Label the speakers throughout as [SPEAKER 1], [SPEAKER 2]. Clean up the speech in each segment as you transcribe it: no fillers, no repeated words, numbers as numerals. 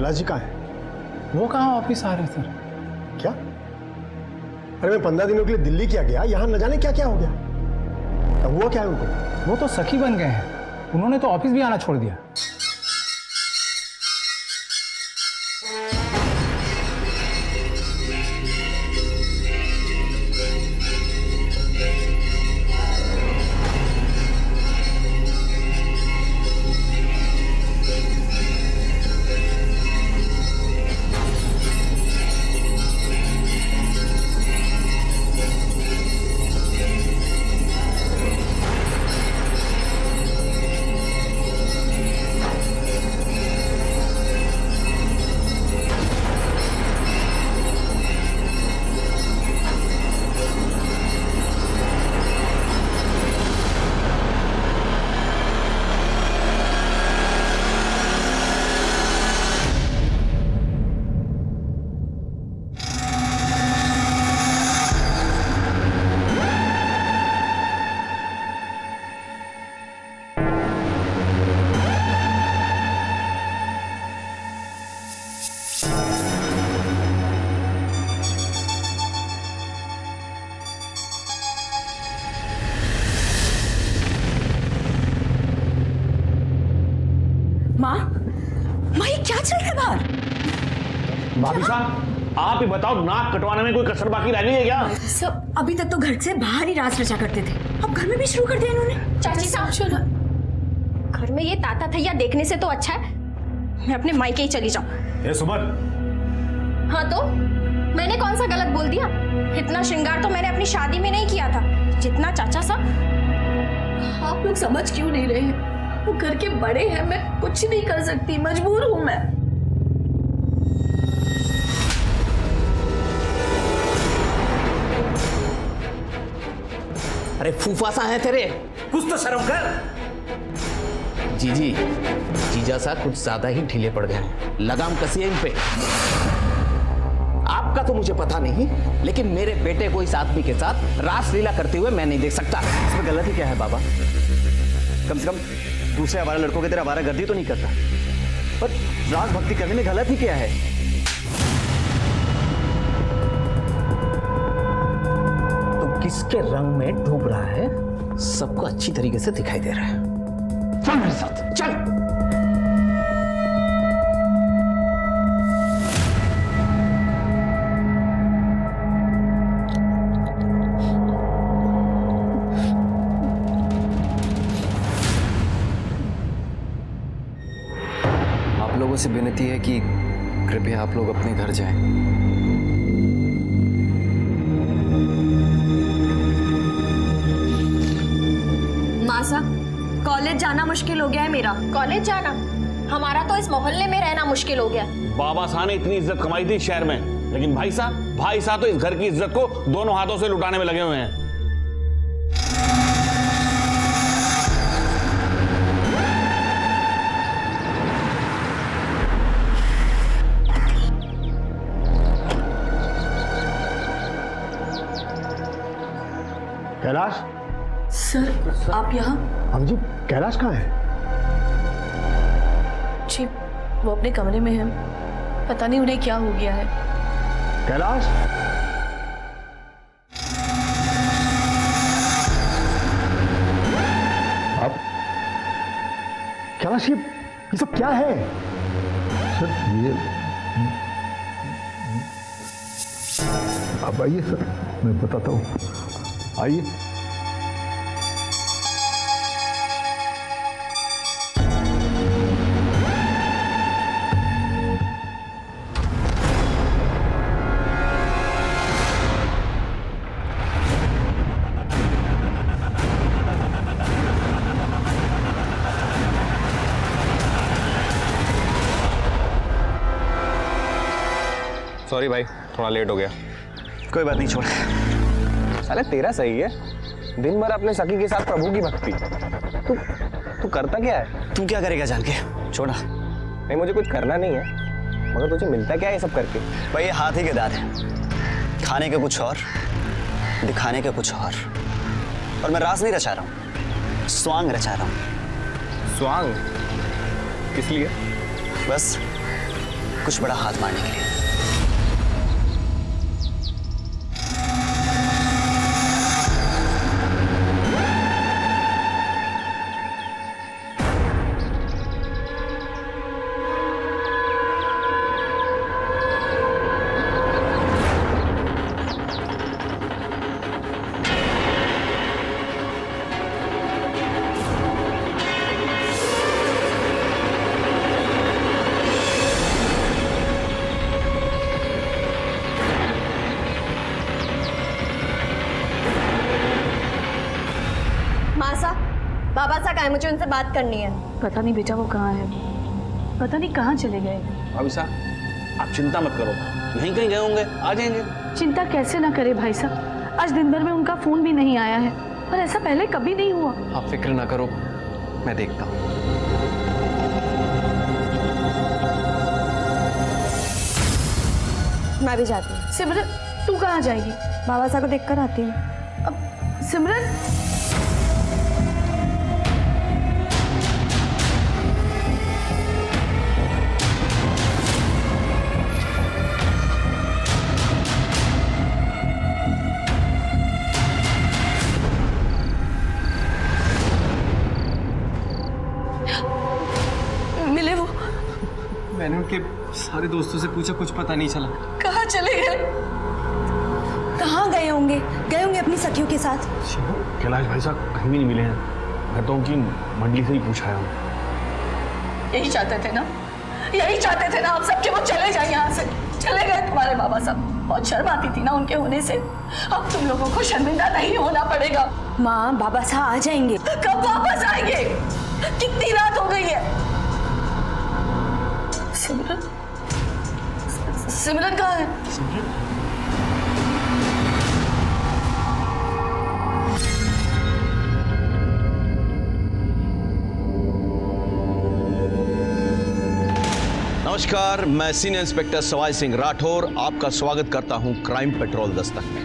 [SPEAKER 1] कैलाश जी कहाँ है?
[SPEAKER 2] वो कहाँ ऑफिस आ रहे सर?
[SPEAKER 1] क्या? अरे मैं 15 दिनों के लिए दिल्ली क्या गया, यहाँ न जाने क्या क्या हो गया। तो हुआ क्या है उनको?
[SPEAKER 2] वो तो सखी बन गए हैं, उन्होंने तो ऑफिस भी आना छोड़ दिया।
[SPEAKER 3] माँ, ये क्या चल रहा है बाहर?
[SPEAKER 4] भाभी साहब, आप ही बताओ, नाक कटवाने में कोई कसर बाकी रह गई है क्या?
[SPEAKER 3] सब अभी तक तो घर से बाहर ही राज रचा करते थे, अब घर में भी शुरू कर दिया इन्होंने।
[SPEAKER 5] चाची साहब, घर में ये ताता थैया देखने से तो अच्छा है मैं अपने मायके ही चली जाऊं।
[SPEAKER 4] ये सुमन।
[SPEAKER 5] हाँ तो मैंने कौन सा गलत बोल दिया? इतना श्रृंगार तो मैंने अपनी शादी में नहीं किया था जितना चाचा साहब।
[SPEAKER 3] आप लोग समझ क्यों नहीं रहे हैं? वो घर के बड़े हैं, मैं कुछ नहीं कर सकती, मजबूर हूं मैं।
[SPEAKER 6] अरे फूफा सा है तेरे,
[SPEAKER 4] कुछ तो शर्म कर।
[SPEAKER 6] जीजी जीजा सा कुछ ज्यादा ही ढीले पड़ गए हैं, लगाम कसी है इन पे। आपका तो मुझे पता नहीं, लेकिन मेरे बेटे को इस आदमी के साथ रासलीला करते हुए मैं नहीं देख सकता।
[SPEAKER 7] इसमें गलती क्या है बाबा? कम से कम दूसरे आवारा लड़कों की तरह आवारागर्दी तो नहीं करता, पर राग भक्ति करने में गलत ही क्या है?
[SPEAKER 6] तो किसके रंग में डूब रहा है सबको अच्छी तरीके से दिखाई दे रहा है। चल मेरे साथ चल।
[SPEAKER 7] लोगों से विनती है कि कृपया आप लोग अपने घर जाएं।
[SPEAKER 3] मासा, कॉलेज जाना मुश्किल हो गया है मेरा।
[SPEAKER 5] कॉलेज जाना? हमारा तो इस मोहल्ले में रहना मुश्किल हो गया।
[SPEAKER 4] बाबा साहब ने इतनी इज्जत कमाई थी शहर में, लेकिन भाई साहब तो इस घर की इज्जत को दोनों हाथों से लुटाने में लगे हुए हैं।
[SPEAKER 1] कैलाश
[SPEAKER 3] सर, आप यहाँ?
[SPEAKER 1] हम जी, कैलाश कहाँ है?
[SPEAKER 3] जी, वो अपने कमरे में है, पता नहीं उन्हें क्या हो गया है।
[SPEAKER 1] कैलाश, अब कैलाश, ये सब क्या है?
[SPEAKER 8] सर ये आप आइए सर, मैं बताता हूँ, आइए।
[SPEAKER 7] सॉरी भाई, थोड़ा लेट हो गया। कोई बात नहीं, छोड़। साले तेरा सही है, दिन भर अपने सखी के साथ प्रभु की भक्ति। तू करता क्या है?
[SPEAKER 6] तू क्या करेगा जान के? छोड़ा।
[SPEAKER 7] नहीं, मुझे कुछ करना नहीं है, मगर तुझे मिलता क्या है ये सब करके?
[SPEAKER 6] भाई ये हाथ ही के दांत है, खाने के कुछ और, दिखाने के कुछ और मैं रास नहीं रचा रहा हूँ, स्वांग रचा रहा हूँ।
[SPEAKER 7] स्वांग? किस लिए?
[SPEAKER 6] बस कुछ बड़ा हाथ मारने के लिए।
[SPEAKER 5] मासा, बाबा सा का है, मुझे उनसे बात करनी है।
[SPEAKER 3] पता नहीं बेटा वो कहाँ है, पता नहीं कहाँ चले गए।
[SPEAKER 4] भाभी साहब आप चिंता मत करो, यहीं कहीं गए होंगे, आ जाएंगे।
[SPEAKER 3] चिंता कैसे ना करे भाई साहब, आज दिन भर में उनका फोन भी नहीं आया है और ऐसा पहले कभी नहीं हुआ।
[SPEAKER 7] आप फिक्र ना करो, मैं देखता हूँ।
[SPEAKER 5] मैं भी जाती हूँ।
[SPEAKER 3] सिमरन तू कहाँ जाएगी?
[SPEAKER 5] बाबा सा को देखकर आती हूँ।
[SPEAKER 3] अब सिमरन मिले वो?
[SPEAKER 7] मैंने उनके सारे दोस्तों से पूछा, कुछ पता नहीं चला।
[SPEAKER 3] कहाँ चले गए?
[SPEAKER 5] कहाँ गए होंगे अपनी सखियों के साथ।
[SPEAKER 4] कैलाश भाई साहब कहीं भी नहीं मिले हैं, मैं तो उनकी मंडली से ही पूछा है।
[SPEAKER 3] यही चाहते थे ना, यही चाहते थे ना आप सब कि वो चले जाए यहाँ से। चले गए तुम्हारे बाबा साहब, बहुत शर्म आती थी ना उनके होने से। अब तुम लोगों को शर्मिंदा नहीं होना पड़ेगा।
[SPEAKER 5] माँ, बाबा सा आ जाएंगे।
[SPEAKER 3] कब वापस आएंगे? कितनी रात हो गई है? सिमरन, सिमरन कहाँ है?
[SPEAKER 9] नमस्कार, मैं सीनियर इंस्पेक्टर सवाई सिंह राठौर आपका स्वागत करता हूं क्राइम पेट्रोल दस्तक में।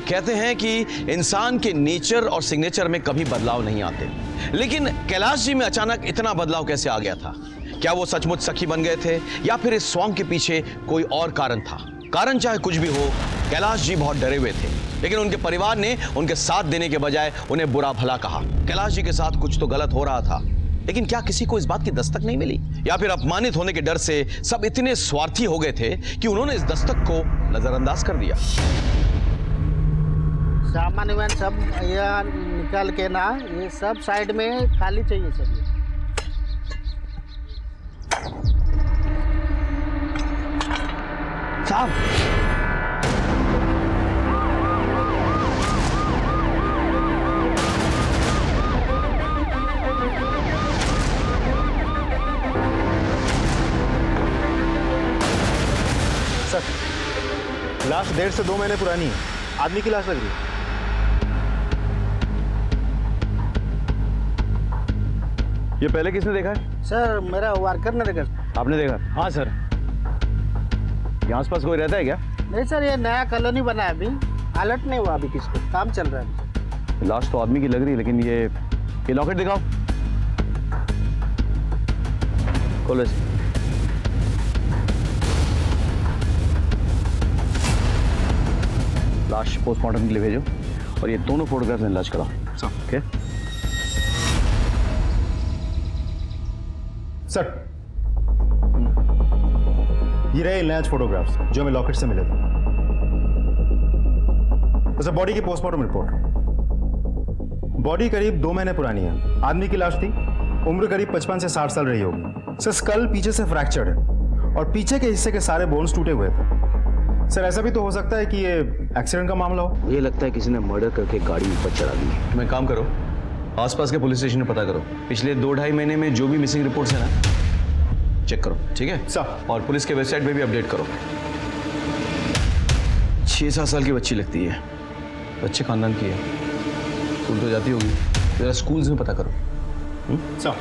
[SPEAKER 9] कहते हैं कि इंसान के नेचर और सिग्नेचर में कभी बदलाव नहीं आते, लेकिन कैलाश जी में अचानक इतना बदलाव कैसे आ गया था? क्या वो सचमुच सखी बन गए थे या फिर इस सॉन्ग के पीछे कोई और कारण था? कारण चाहे कुछ भी हो, कैलाश जी बहुत डरे हुए थे, लेकिन उनके परिवार ने उनके साथ देने के बजाय उन्हें बुरा भला कहा। कैलाश जी के साथ कुछ तो गलत हो रहा था, लेकिन क्या किसी को इस बात की दस्तक नहीं मिली? या फिर अपमानित होने के डर से सब इतने स्वार्थी हो गए थे कि उन्होंने इस दस्तक को नजरअंदाज कर दिया?
[SPEAKER 10] सामान वामान सब यहाँ निकाल के ना, ये सब साइड में खाली चाहिए सब।
[SPEAKER 9] साहब,
[SPEAKER 1] सर, लाश 1.5 से 2 महीने पुरानी है, आदमी की लाश लग रही है।
[SPEAKER 9] ये पहले किसने देखा है?
[SPEAKER 10] सर मेरा वर्कर ने देखा।
[SPEAKER 9] आपने देखा?
[SPEAKER 2] हाँ सर।
[SPEAKER 9] यहाँ आसपास कोई रहता है क्या?
[SPEAKER 10] नहीं सर, ये नया कॉलोनी बना है, अभी अलर्ट नहीं हुआ, अभी किसको काम चल रहा है।
[SPEAKER 9] लाश तो आदमी की लग रही है, लेकिन ये लॉकेट दिखाओ। खोलो इसे। लाश पोस्टमार्टम के लिए भेजो और ये दोनों फोटोग्राफ इलाज कराओ। ओके
[SPEAKER 1] सर, ये रहे इलाज फोटोग्राफ्स जो हमें लॉकेट से मिले थे। सर, बॉडी की पोस्टमार्टम रिपोर्ट। बॉडी करीब 2 महीने पुरानी है, आदमी की लाश थी, उम्र करीब 55 से 60 साल रही होगी। सर, स्कल पीछे से फ्रैक्चर्ड है और पीछे के हिस्से के सारे बोन्स टूटे हुए थे। सर, ऐसा भी तो हो सकता है कि ये एक्सीडेंट का मामला हो।
[SPEAKER 9] मुझे लगता है किसी ने मर्डर करके गाड़ी ऊपर चढ़ा दी है। तुम एक काम करो, आसपास के पुलिस स्टेशन में पता करो, पिछले 2-2.5 महीने में जो भी मिसिंग रिपोर्ट्स है ना, चेक करो, ठीक है
[SPEAKER 1] सर? और
[SPEAKER 9] पुलिस के वेबसाइट पे भी अपडेट करो। 6-7 साल की बच्ची लगती है, अच्छे खानदान की है, स्कूल तो जाती होगी, जरा स्कूल्स में पता करो।
[SPEAKER 1] सर,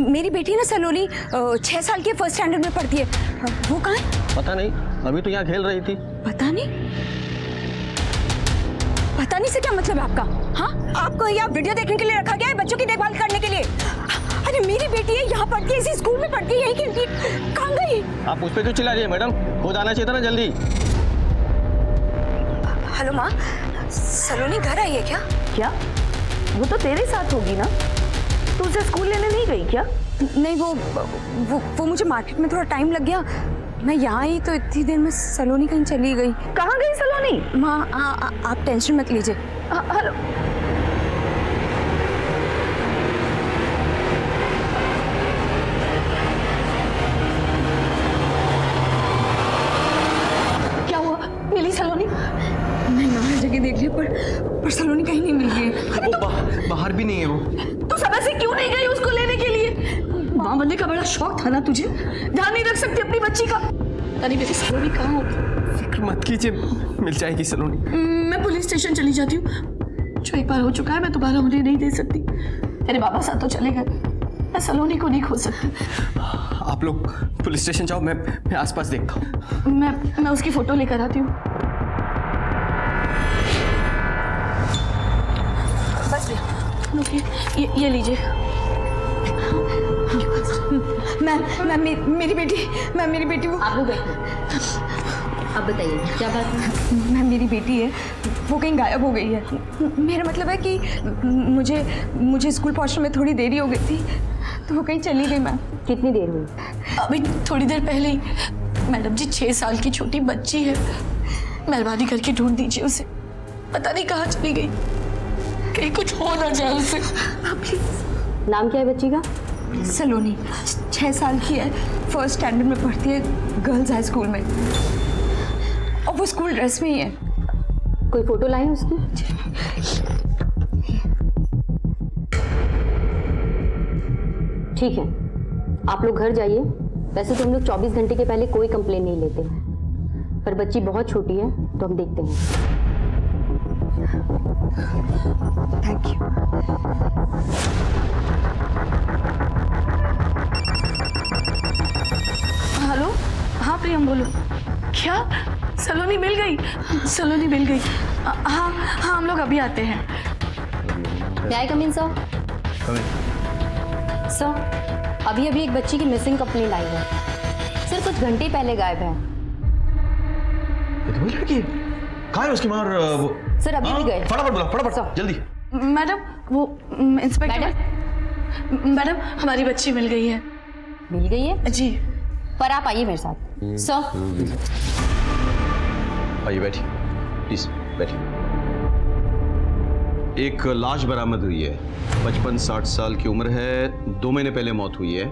[SPEAKER 5] मेरी बेटी ना सलोनी 6 साल की, फर्स्ट स्टैंडर्ड में पढ़ती है। वो कहाँ है?
[SPEAKER 7] पता नहीं, अभी तो यहाँ खेल रही थी।
[SPEAKER 5] पता नहीं से क्या मतलब है आपका? हाँ, आपको यहाँ वीडियो देखने के लिए रखा गया है, बच्चों की देखभाल करने के लिए? अरे मेरी बेटी है, यहाँ पढ़ती है, इसी स्कूल में पढ़ती है, यही खेलती है, कहाँ गई?
[SPEAKER 7] आप उस पर क्यों चिल्ला रही है मैडम? वो जाना चाहिए था ना जल्दी।
[SPEAKER 5] हेलो माँ, सलोनी घर आई है क्या?
[SPEAKER 3] क्या वो तो तेरे साथ होगी ना? तू उसे स्कूल लेने नहीं गई क्या?
[SPEAKER 5] नहीं, वो मुझे मार्केट में थोड़ा टाइम लग गया, मैं यहाँ आई तो इतनी देर में सलोनी कहीं चली गई।
[SPEAKER 3] कहाँ गई सलोनी?
[SPEAKER 5] माँ आप टेंशन मत लीजिए।
[SPEAKER 3] हेलो, क्या हुआ? मिली सलोनी?
[SPEAKER 5] मैंने हर जगह देख लिया पर सलोनी कहीं नहीं मिल रही है।
[SPEAKER 7] वो बाहर भी नहीं है वो।
[SPEAKER 3] तू समय से क्यों नहीं गई उसको लेने के लिए? माँ बनने का बड़ा शौक था ना तुझे, ध्यान नहीं रख सकती अपनी बच्ची का? अरे मेरी सलोनी कहाँ होगी?
[SPEAKER 7] फिक्र मत कीजिए, मिल जाएगी सलोनी।
[SPEAKER 3] मैं पुलिस स्टेशन चली जाती हूँ, जो एक बार हो चुका है मैं दोबारा होने नहीं दे सकती। तेरे बाबा साथ तो चले गए, मैं सलोनी को नहीं खो सकती।
[SPEAKER 7] आप लोग पुलिस स्टेशन जाओ, मैं आसपास देखता हूँ।
[SPEAKER 3] मैं उसकी फोटो लेकर आती हूँ। बस रुकिए, ये लीजिए।
[SPEAKER 5] मैं मेरी बेटी वो।
[SPEAKER 11] आप लोग बैठो। अब बताइए क्या बात है?
[SPEAKER 5] मैं मेरी बेटी है, वो कहीं गायब हो गई है। मेरा मतलब है कि मुझे स्कूल पहुंचने में थोड़ी देरी हो गई थी, तो वो कहीं चली गई। मैम
[SPEAKER 11] कितनी देर हुई?
[SPEAKER 3] अभी थोड़ी देर पहले ही। मैडम जी 6 साल की छोटी बच्ची है, मेहरबानी करके ढूंढ दीजिए उसे। पता नहीं कहाँ चली गई, कहीं कुछ हो ना जाए उसे। प्लीज।
[SPEAKER 11] नाम क्या है बच्ची का?
[SPEAKER 5] सलोनी, 6 साल की है, फर्स्ट स्टैंडर्ड में पढ़ती है, गर्ल्स हाई स्कूल में, और वो स्कूल ड्रेस में ही है।
[SPEAKER 11] कोई फोटो लाई है उसकी? ठीक है, आप लोग घर जाइए। वैसे तो हम लोग 24 घंटे के पहले कोई कंप्लेन नहीं लेते हैं, पर बच्ची बहुत छोटी है तो हम देखते हैं।
[SPEAKER 5] Thank you.
[SPEAKER 3] हेलो, हाँ प्रियम बोलो। क्या सलोनी मिल गई? सलोनी मिल गई? हाँ, हम लोग अभी आते हैं।
[SPEAKER 11] क्या कम इन सर? सर, अभी एक बच्ची की मिसिंग कंप्लेंट आई है। सर कुछ घंटे पहले गायब है।
[SPEAKER 9] ये तो लड़की कहाँ है? उसकी माँ वो
[SPEAKER 11] सर अभी भी गए।
[SPEAKER 9] फटाफट बुला, फटाफट जल्दी।
[SPEAKER 3] मैडम वो इंस्पेक्टर मैडम हमारी बच्ची मिल गई है।
[SPEAKER 11] मिल गई है
[SPEAKER 3] जी।
[SPEAKER 11] पर आप आइए मेरे साथ। सर
[SPEAKER 9] आइए बैठिए, प्लीज बैठिए। एक लाश बरामद हुई है, 55-60 साल की उम्र है, 2 महीने पहले मौत हुई है।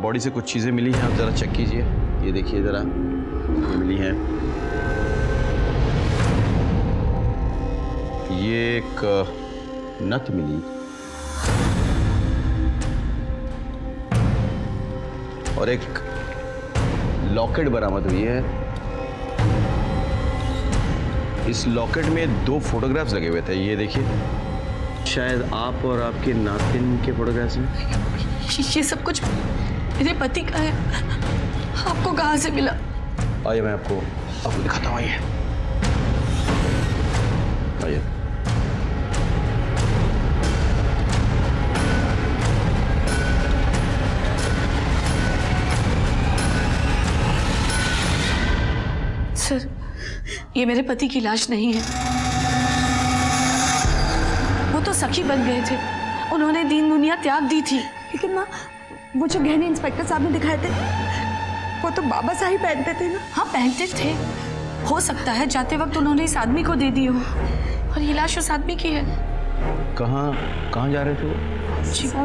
[SPEAKER 9] बॉडी से कुछ चीज़ें मिली हैं, आप ज़रा चेक कीजिए। ये देखिए ज़रा, ये मिली हैं। ये एक नथ मिली और एक लॉकेट बरामद हुई है। इस लॉकेट में 2 फोटोग्राफ्स लगे हुए थे, ये देखिए। शायद आप और आपके नातिन के फोटोग्राफ्स हैं।
[SPEAKER 3] ये सब कुछ मेरे पति का है। आपको कहाँ से मिला?
[SPEAKER 9] आइए मैं आपको दिखाता हूँ। आइए आइए।
[SPEAKER 3] सर, ये मेरे पति की लाश नहीं है। वो तो सखी बन गए थे, उन्होंने दीन दुनिया त्याग दी थी।
[SPEAKER 5] लेकिन माँ, वो जो गहने इंस्पेक्टर साहब ने दिखाए थे, वो तो बाबा साहब पहनते थे ना?
[SPEAKER 3] हाँ पहनते थे। हो सकता है जाते वक्त उन्होंने इस आदमी को दे दी हो, और ये लाश उस आदमी की है।
[SPEAKER 9] कहाँ जा रहे थे वो?
[SPEAKER 5] जी सर,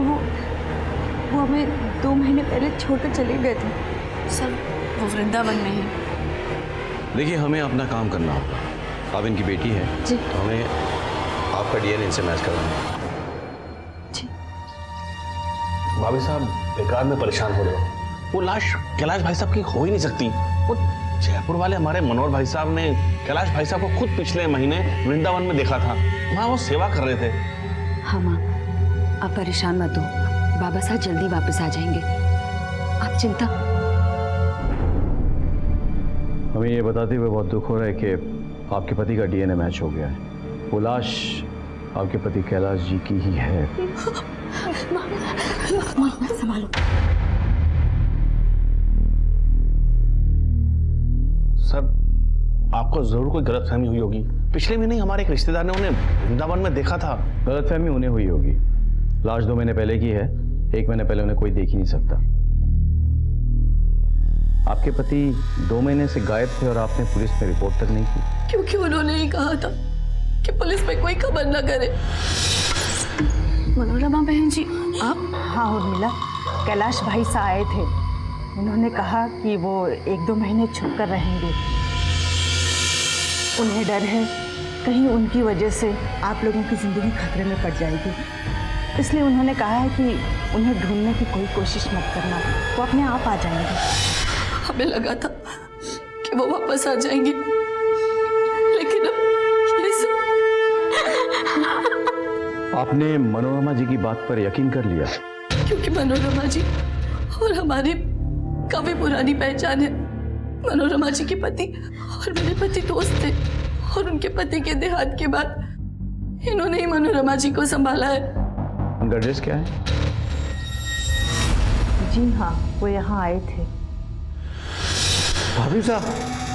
[SPEAKER 5] वो हमें 2 महीने पहले छोड़कर चले गए थे।
[SPEAKER 3] सर वो वृंदावन में है।
[SPEAKER 9] देखिए, हमें अपना काम करना होगा। आप इनकी बेटी है
[SPEAKER 5] जी।
[SPEAKER 9] तो हमें आपका डीएनए इनसे मैच करवाना है।
[SPEAKER 5] जी।
[SPEAKER 4] भाभी साहब बेकार में परेशान हो रहे हो। वो लाश कैलाश भाई साहब की हो ही नहीं सकती। वो जयपुर वाले हमारे मनोहर भाई साहब ने कैलाश भाई साहब को खुद पिछले महीने वृंदावन में देखा था, वहाँ वो सेवा कर रहे थे।
[SPEAKER 5] हाँ माँ, आप परेशान मत हो, बाबा साहब जल्दी वापस आ जाएंगे, आप चिंता।
[SPEAKER 1] हमें ये बताते हुए बहुत दुख हो रहा है कि आपके पति का डीएनए मैच हो गया है। वो लाश आपके पति कैलाश जी की ही है।
[SPEAKER 5] संभालो।
[SPEAKER 4] सर, आपको जरूर कोई गलतफहमी हुई होगी। पिछले महीने हमारे एक रिश्तेदार ने उन्हें वृंदावन में देखा था।
[SPEAKER 1] गलतफहमी उन्हें हुई होगी। लाश 2 महीने पहले की है, 1 महीने पहले उन्हें कोई देख ही नहीं सकता। आपके पति 2 महीने से गायब थे और आपने पुलिस में रिपोर्ट तक नहीं की,
[SPEAKER 3] क्योंकि उन्होंने ही कहा था कि पुलिस में कोई खबर न करे। मनोरमा बहन जी, आप?
[SPEAKER 5] हाँ उर्मिला, कैलाश भाई साहब आए थे। उन्होंने कहा कि वो 1-2 महीने छुप कर रहेंगे। उन्हें डर है कहीं उनकी वजह से आप लोगों की जिंदगी खतरे में पड़ जाएगी, इसलिए उन्होंने कहा है कि उन्हें ढूंढने की कोई कोशिश मत करना, वो अपने आप आ जाएंगे।
[SPEAKER 3] हमें लगा था कि वो वापस आ जाएंगे, लेकिन अब ये सब।
[SPEAKER 1] आपने मनोरमा जी की बात पर यकीन कर लिया?
[SPEAKER 3] क्योंकि मनोरमा जी और हमारी काफी पुरानी पहचान है। मनोरमा जी के पति और मेरे पति दोस्त थे, और उनके पति के देहांत के बाद इन्होंने ही मनोरमा जी को संभाला है।
[SPEAKER 1] उनका एड्रेस क्या है?
[SPEAKER 5] जी हाँ, वो यहाँ आए थे।
[SPEAKER 8] भाभी साहब,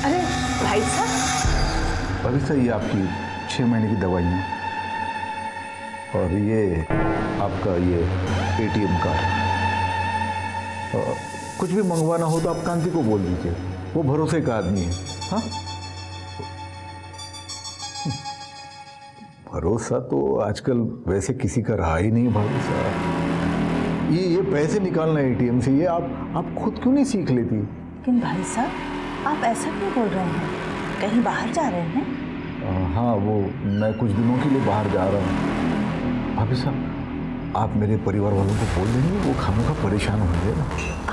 [SPEAKER 5] अरे भाई साहब।
[SPEAKER 8] भाभी साहब, ये आपकी 6 महीने की दवाइयाँ और ये आपका ये ATM कार्ड। कुछ भी मंगवाना हो तो आप कांति को बोल दीजिए, वो भरोसे का आदमी है। हाँ, भरोसा तो आजकल वैसे किसी का रहा ही नहीं भाभी साहब। ये पैसे निकालना ATM से, ये आप खुद क्यों नहीं सीख लेती?
[SPEAKER 5] लेकिन भाई साहब, आप ऐसा क्यों बोल रहे हैं? कहीं बाहर जा रहे हैं?
[SPEAKER 8] हाँ, वो मैं कुछ दिनों के लिए बाहर जा रहा हूँ। भाभी साहब, आप मेरे परिवार वालों को बोल देंगे, वो खामोखा परेशान होंगे ना।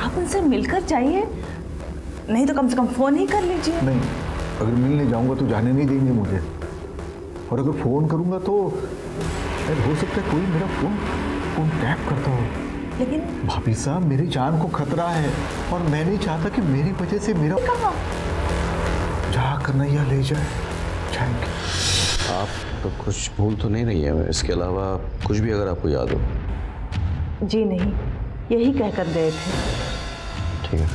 [SPEAKER 5] आप उनसे मिलकर जाइए, नहीं तो कम से कम फोन ही कर लीजिए।
[SPEAKER 8] नहीं, अगर मिलने जाऊंगा तो जाने नहीं देंगे मुझे, और अगर फोन करूंगा तो हो सकता है कोई मेरा फोन टैप करता हो।
[SPEAKER 5] लेकिन
[SPEAKER 8] भाभी साहब, मेरी जान को खतरा है और मैं नहीं चाहता कि मेरी वजह से मेरा जहाँ कन्हैया ले जाएंगे।
[SPEAKER 9] आप तो कुछ भूल तो नहीं रही है? इसके अलावा कुछ भी अगर आपको याद हो?
[SPEAKER 5] जी नहीं, यही कहकर गए थे।
[SPEAKER 9] ठीक है,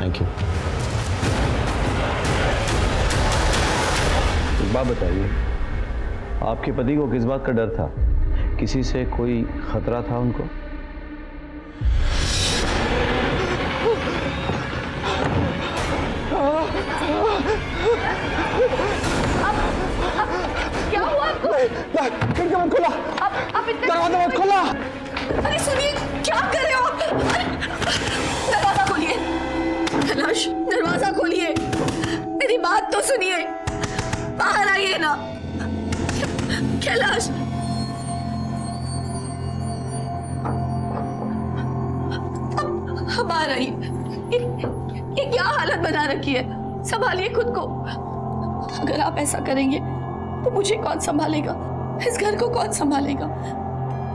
[SPEAKER 9] थैंक यू।
[SPEAKER 1] एक बात बताइए, आपके पति को किस बात का डर था? किसी से कोई खतरा था उनको?
[SPEAKER 5] क्या हुआ आपको?
[SPEAKER 8] खिड़की मत खोला, दरवाजा मत खोला।
[SPEAKER 3] अरे सुनिए, क्या कर रहे हो आप? दरवाजा खोलिए। कैलाश, दरवाजा खोलिए, मेरी बात तो सुनिए। बाहर आइए ना कैलाश। अब बाहर आइए। ये क्या हालत बना रखी है? संभालिए खुद को। अगर आप ऐसा करेंगे तो मुझे कौन संभालेगा? इस घर को कौन संभालेगा?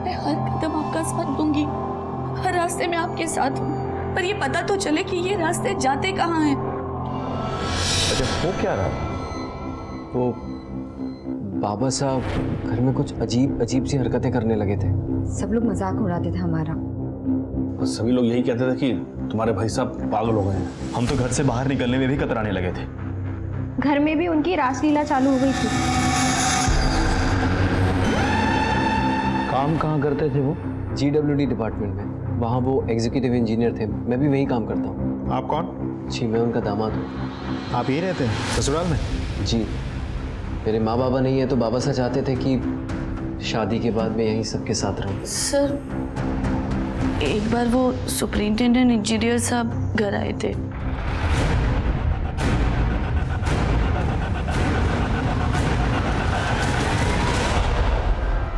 [SPEAKER 3] मैं हर कदम आपका साथ दूंगी, हर रास्ते में आपके साथ हूँ, पर ये पता तो चले कि ये रास्ते जाते कहाँ हैं।
[SPEAKER 1] अच्छा, वो क्या रहा?
[SPEAKER 7] वो बाबा साहब घर में कुछ अजीब अजीब सी हरकतें करने लगे थे।
[SPEAKER 5] सब लोग मजाक उड़ाते थे हमारा।
[SPEAKER 4] तो सभी लोग यही कहते थे कि तुम्हारे भाई साहब पागल हो गए हैं।
[SPEAKER 1] हम तो घर से बाहर निकलने में भी कतराने लगे थे।
[SPEAKER 11] घर में भी उनकी रासलीला चालू हो गई थी।
[SPEAKER 1] काम कहाँ करते थे वो?
[SPEAKER 7] GWD डिपार्टमेंट में, वहाँ वो एग्जीक्यूटिव इंजीनियर थे। मैं भी वहीं काम करता हूँ।
[SPEAKER 1] आप कौन?
[SPEAKER 7] जी, मैं उनका दामाद हूँ।
[SPEAKER 1] आप यहीं रहते हैं ससुराल में?
[SPEAKER 7] जी, मेरे माँ बाबा नहीं है तो बाबा साहब चाहते थे कि शादी के बाद मैं यहीं सबके साथ रहूँ।
[SPEAKER 3] सर, एक बार वो सुपरिंटेंडेंट इंजीनियर साहब घर आए थे।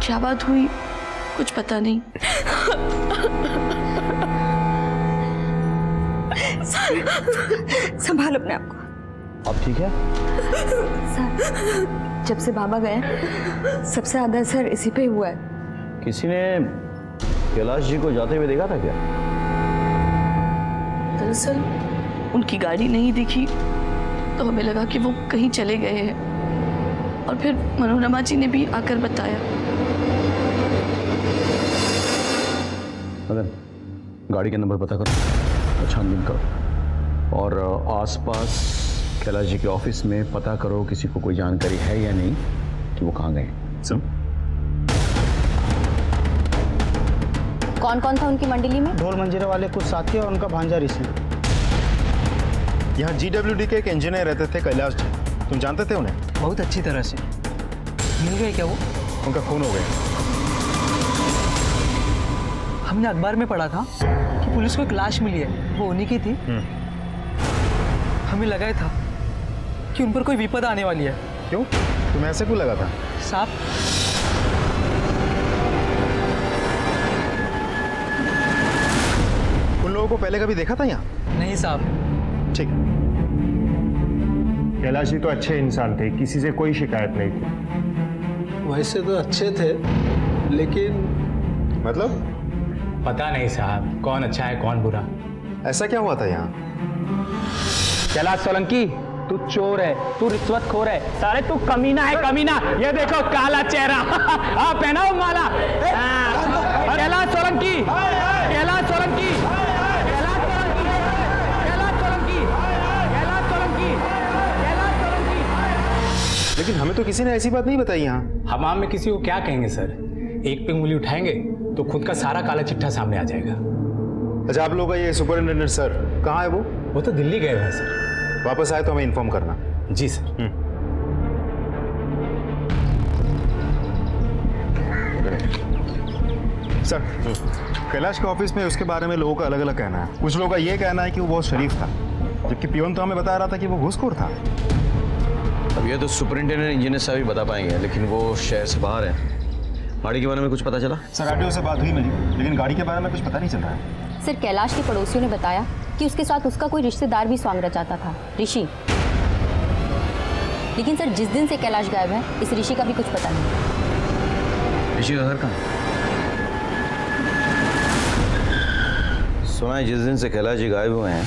[SPEAKER 3] क्या बात हुई कुछ पता नहीं।
[SPEAKER 5] संभालो अपने आप को।
[SPEAKER 1] अब ठीक है?
[SPEAKER 5] सर, जब से बाबा गए सबसे ज्यादा असर इसी पे हुआ है।
[SPEAKER 1] किसी ने
[SPEAKER 9] कैलाश जी को जाते हुए देखा था क्या?
[SPEAKER 3] दरअसल उनकी गाड़ी नहीं दिखी तो हमें लगा कि वो कहीं चले गए हैं और फिर मनोरमा जी ने भी आकर बताया।
[SPEAKER 9] मदन, गाड़ी के नंबर पता करो, छानबीन करो और आसपास कैलाश जी के ऑफिस में पता करो किसी को कोई जानकारी है या नहीं कि वो कहाँ गए। सुन,
[SPEAKER 11] कौन कौन था उनकी मंडली में?
[SPEAKER 10] ढोल मंजीरे वाले कुछ साथी और उनका भांजा ऋषि।
[SPEAKER 1] यहाँ GWD के एक इंजीनियर रहते थे कैलाश जी, तुम जानते थे उन्हें?
[SPEAKER 2] बहुत अच्छी तरह से। मिल गए क्या वो?
[SPEAKER 1] उनका खून हो गया।
[SPEAKER 12] हमने अखबार में पढ़ा था कि पुलिस को एक लाश मिली है, वो उन्हीं की थी। हमें लगा था कि उन पर कोई विपद आने वाली है।
[SPEAKER 1] क्यों? तुम्हें ऐसे क्यों लगा था?
[SPEAKER 12] साहब,
[SPEAKER 1] उन लोगों को पहले कभी देखा था यहाँ?
[SPEAKER 12] नहीं साहब।
[SPEAKER 1] ठीक।
[SPEAKER 13] कैलाश जी तो अच्छे इंसान थे, किसी से कोई शिकायत नहीं थी।
[SPEAKER 10] वैसे तो अच्छे थे, लेकिन
[SPEAKER 1] मतलब?
[SPEAKER 2] पता नहीं साहब, कौन अच्छा है कौन बुरा।
[SPEAKER 1] ऐसा क्या हुआ था यहाँ?
[SPEAKER 2] कैलाश सोलंकी, तू चोर है, तू रिश्वतखोर है, सारे तू कमीना है, कमीना। ये देखो काला चेहरा। पहनाओ माला। कैलाश सोलंकी, कैलाश सोलंकी, कैलाश सोलंकी, कैलाश सोलंकी, कैलाश सोलंकी, कैलाश सोलंकी।
[SPEAKER 1] लेकिन हमें तो किसी ने ऐसी बात नहीं बताई यहाँ।
[SPEAKER 2] हमाम में किसी को क्या कहेंगे सर? एक पे उंगली उठाएंगे तो खुद का सारा काला चिट्ठा सामने आ जाएगा।
[SPEAKER 1] अच्छा, आप लोग का ये सुपरिटेंडेंट सर कहाँ है?
[SPEAKER 2] वो तो दिल्ली गए हैं सर।
[SPEAKER 1] वापस आए तो हमें इन्फॉर्म करना।
[SPEAKER 2] जी सर।
[SPEAKER 1] सर, कैलाश के ऑफिस में उसके बारे में लोगों का अलग अलग कहना है। कुछ लोगों का ये कहना है कि वो बहुत शरीफ था, जबकि पियोन तो हमें बता रहा था कि वो घूसखोर था।
[SPEAKER 9] अब ये तो सुपरिंटेंडेंट इंजीनियर साहब ही बता पाएंगे, लेकिन वो शहर से बाहर है। गाड़ी के बारे में कुछ पता चला?
[SPEAKER 1] सर, आरटीओ से बात हुई मेरी, लेकिन गाड़ी के बारे में कुछ पता नहीं चल रहा है।
[SPEAKER 11] सर, कैलाश के पड़ोसियों ने बताया कि उसके साथ उसका कोई रिश्तेदार भी स्वांग रचाता था, ऋषि। लेकिन सर, जिस दिन से कैलाश गायब है, इस ऋषि का भी कुछ पता नहीं।
[SPEAKER 9] ऋषि का घर कहाँ है? सुना है जिस दिन से कैलाश जी गायब हुए हैं,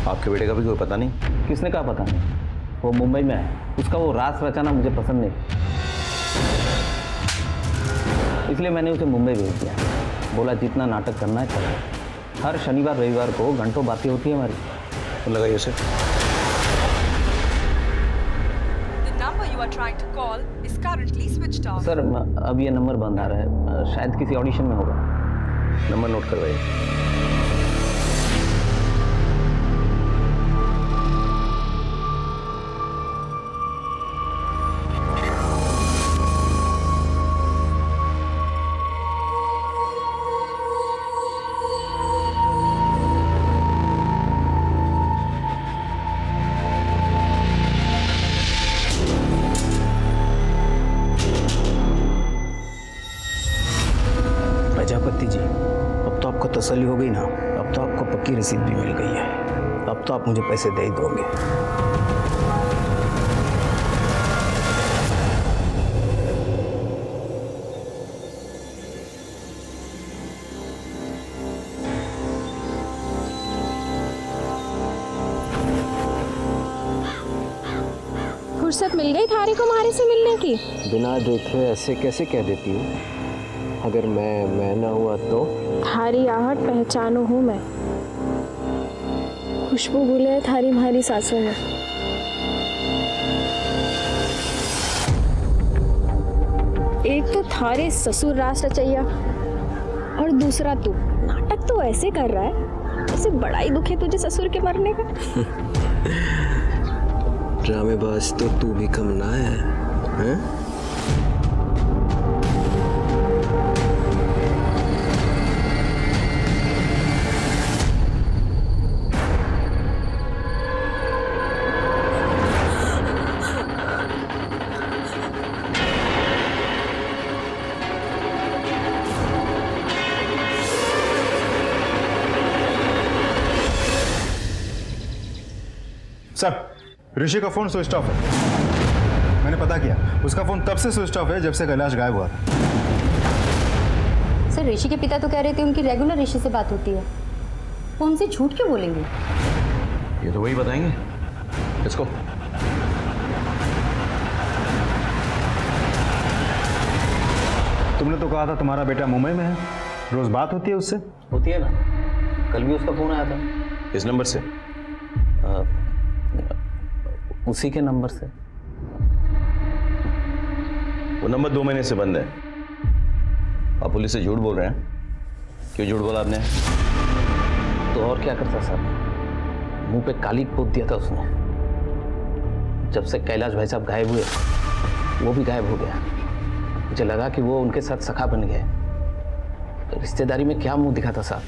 [SPEAKER 9] आपके बेटे का भी कोई पता नहीं।
[SPEAKER 4] किसने कहा पता नहीं? वो मुंबई में है, उसका वो रास रचाना मुझे पसंद नहीं, इसलिए मैंने उसे मुंबई भेज दिया। बोला जितना नाटक करना है करो। हर शनिवार रविवार को घंटों बातें होती है हमारी।
[SPEAKER 9] तो लगाइए उसे।
[SPEAKER 4] सर, अब ये नंबर बंद आ रहा है, शायद किसी ऑडिशन में होगा।
[SPEAKER 9] नंबर नोट करवाइए।
[SPEAKER 10] प्रजापति जी, अब तो आपको तसल्ली हो गई ना? अब तो आपको पक्की रसीद भी मिल गई है। अब तो आप मुझे पैसे दे ही दोगे।
[SPEAKER 14] फुर्सत मिल गई थारी को हमारे से मिलने की?
[SPEAKER 10] बिना देखे ऐसे कैसे कह देती हूँ? अगर मैं ना हुआ तो?
[SPEAKER 14] थारी आहट पहचानो हूँ मैं, खुशबू गुले है थारी हमारी सांसों में। एक तो थारे ससुर रास रचैया और दूसरा तू नाटक तो ऐसे कर रहा है जैसे बड़ा ही दुख है तुझे ससुर के मरने का।
[SPEAKER 10] ड्रामेबाज तो तू भी कम ना है, हैं?
[SPEAKER 1] सर, ऋषि का फोन स्विच ऑफ है। मैंने पता किया, उसका फोन तब से स्विच ऑफ है जब से कैलाश गायब हुआ था।
[SPEAKER 11] सर ऋषि के पिता तो कह रहे थे उनकी रेगुलर ऋषि से बात होती है, वो हमसे झूठ क्यों बोलेंगे?
[SPEAKER 9] ये तो वही बताएंगे। इसको
[SPEAKER 1] तुमने तो कहा था तुम्हारा बेटा मुंबई में है, रोज बात होती है उससे?
[SPEAKER 10] होती है ना, कल भी उसका फोन आया था।
[SPEAKER 9] इस नंबर से?
[SPEAKER 10] उसी के नंबर से।
[SPEAKER 9] वो नंबर 2 महीने से बंद है। आप पुलिस से झूठ बोल रहे हैं। क्यों झूठ बोला आपने?
[SPEAKER 10] तो और क्या करता सर, मुंह पे काली पोत दिया था उसने। जब से कैलाश भाई साहब गायब हुए वो भी गायब हो गया। मुझे लगा कि वो उनके साथ सखा बन गए। रिश्तेदारी में क्या मुंह दिखाता साहब,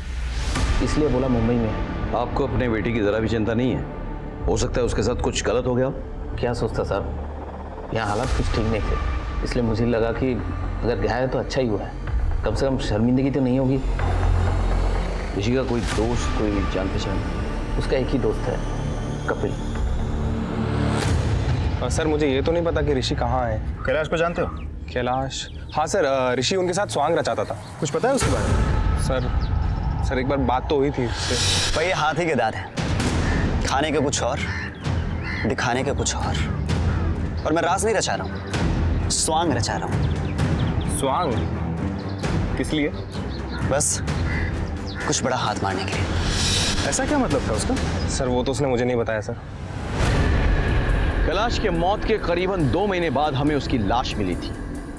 [SPEAKER 10] इसलिए बोला मुंबई में।
[SPEAKER 9] आपको अपने बेटी की जरा भी चिंता नहीं है? हो सकता है उसके साथ कुछ गलत हो गया।
[SPEAKER 10] क्या सोचता साहब, यहाँ हालात कुछ ठीक नहीं थे, इसलिए मुझे लगा कि अगर गया है तो अच्छा ही हुआ है, कम से कम शर्मिंदगी तो नहीं होगी।
[SPEAKER 9] ऋषि का कोई दोस्त, कोई जान पहचान?
[SPEAKER 10] उसका एक ही दोस्त है, कपिल।
[SPEAKER 7] सर मुझे ये तो नहीं पता कि ऋषि कहाँ है।
[SPEAKER 1] कैलाश को जानते हो?
[SPEAKER 7] कैलाश? हाँ सर, ऋषि उनके साथ स्वांग रचाता था।
[SPEAKER 1] कुछ पता है उसके बारे में?
[SPEAKER 7] सर एक बार बात तो हुई थी उससे।
[SPEAKER 6] पर ये हाथी के दांत है, खाने के कुछ और, दिखाने के कुछ और मैं राज नहीं रचा रहा हूँ, स्वांग रचा रहा हूँ।
[SPEAKER 7] स्वांग? किस लिए?
[SPEAKER 6] बस कुछ बड़ा हाथ मारने के लिए।
[SPEAKER 1] ऐसा क्या मतलब था उसका?
[SPEAKER 7] सर वो तो उसने मुझे नहीं बताया सर।
[SPEAKER 9] कैलाश के मौत के करीबन 2 महीने बाद हमें उसकी लाश मिली थी।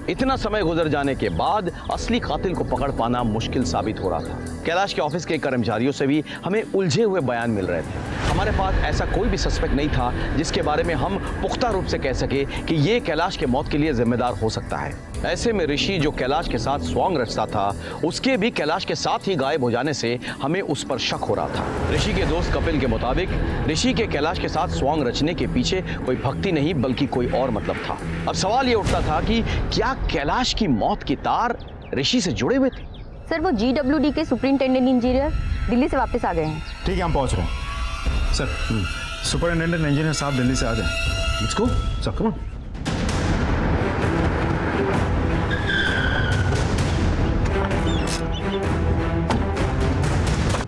[SPEAKER 9] इतना समय गुजर जाने के बाद असली कातिल को पकड़ पाना मुश्किल साबित हो रहा था। कैलाश के ऑफिस के कर्मचारियों से भी हमें उलझे हुए बयान मिल रहे थे। हमारे पास ऐसा कोई भी सस्पेक्ट नहीं था जिसके बारे में हम पुख्ता रूप से कह सके कि ये कैलाश के मौत के लिए जिम्मेदार हो सकता है। ऐसे में ऋषि जो कैलाश के साथ स्वांग रचता था, उसके भी कैलाश के साथ ही गायब हो जाने से हमें उस पर शक हो रहा था। ऋषि के दोस्त कपिल के मुताबिक ऋषि के कैलाश के साथ स्वांग रचने के पीछे कोई भक्ति नहीं बल्कि कोई और मतलब था। अब सवाल ये उठता था कि क्या कैलाश की मौत की तार ऋषि से जुड़े हुए थे?
[SPEAKER 11] सर वो GWD के सुपरिंटेंडेंट इंजीनियर दिल्ली से वापस आ गए हैं।
[SPEAKER 1] ठीक है, हम पहुंच रहे हैं। सर, सुपरिंटेंडेंट इंजीनियर साहब दिल्ली से आ गए। Let's go, sir come on.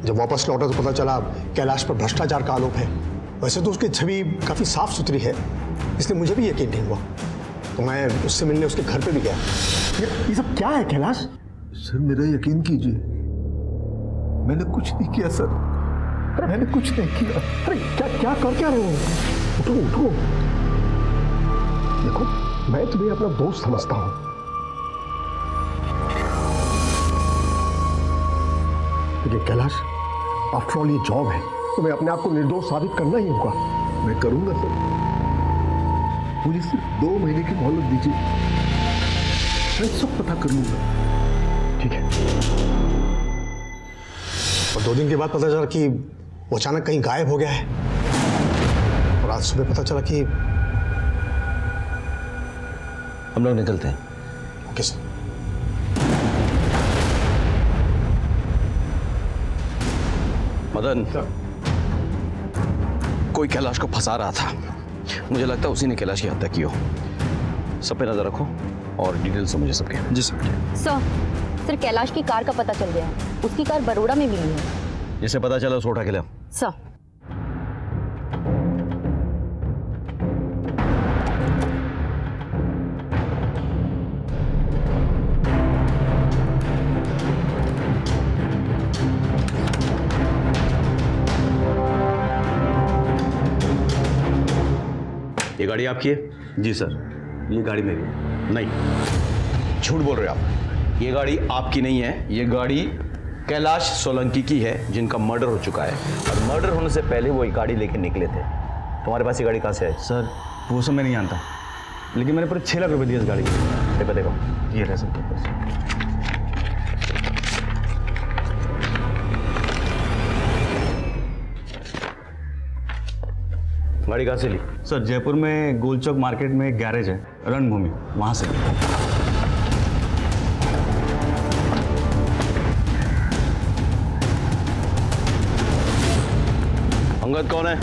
[SPEAKER 15] जब वापस लौटा तो पता चला कैलाश पर भ्रष्टाचार का आरोप है। वैसे तो उसकी छवि काफी साफ सुथरी है, इसलिए मुझे भी यकीन नहीं हुआ, तो मैं उससे मिलने उसके घर पे भी गया। ये सब क्या है कैलाश?
[SPEAKER 8] सर मेरा यकीन कीजिए, मैंने कुछ नहीं किया सर, मैंने कुछ नहीं किया।
[SPEAKER 15] अरे क्या कर क्या रहे हो? उठो। देखो मैं तुम्हें अपना दोस्त समझता हूं। देखिए कैलाश, आफ्टर ऑल ये जॉब है, तुम्हें अपने आप को निर्दोष साबित करना ही होगा।
[SPEAKER 8] मैं करूंगा सर, मुझे सिर्फ 2 महीने की मोहलत दीजिए, मैं सब पता कर लूंगा।
[SPEAKER 15] ठीक है। और 2 दिन के बाद पता चला कि वो अचानक कहीं गायब हो गया है, और आज सुबह पता चला कि
[SPEAKER 9] हम लोग निकलते हैं।
[SPEAKER 15] Okay sir.
[SPEAKER 9] मदन, कोई कैलाश को फंसा रहा था। मुझे लगता है उसी ने कैलाश की हत्या की हो। सब पे नजर रखो और डिटेल से मुझे सबके।
[SPEAKER 1] जी सर।
[SPEAKER 11] सर कैलाश की कार का पता चल गया है, उसकी कार बरोड़ा में मिली है।
[SPEAKER 9] जिसे पता चला उसको उठा के ले आओ।
[SPEAKER 11] सर।
[SPEAKER 9] ये गाड़ी आपकी है? जी सर, ये गाड़ी मेरी है। नहीं, झूठ बोल रहे हो आप। ये गाड़ी आपकी नहीं है, ये गाड़ी कैलाश सोलंकी की है, जिनका मर्डर हो चुका है, और मर्डर होने से पहले वो ये गाड़ी लेके निकले थे। तुम्हारे पास ये गाड़ी कहाँ से है?
[SPEAKER 1] सर वो सब मैं नहीं जानता, लेकिन मैंने पूरे 6 लाख रुपए दिए इस गाड़ी के।
[SPEAKER 9] देखो देखो,
[SPEAKER 1] ये रह सकते।
[SPEAKER 9] गाड़ी कहाँ से ली?
[SPEAKER 1] सर जयपुर में गोलचौक मार्केट में एक गैरेज है, रणभूमि, वहां से।
[SPEAKER 9] अंगद कौन है?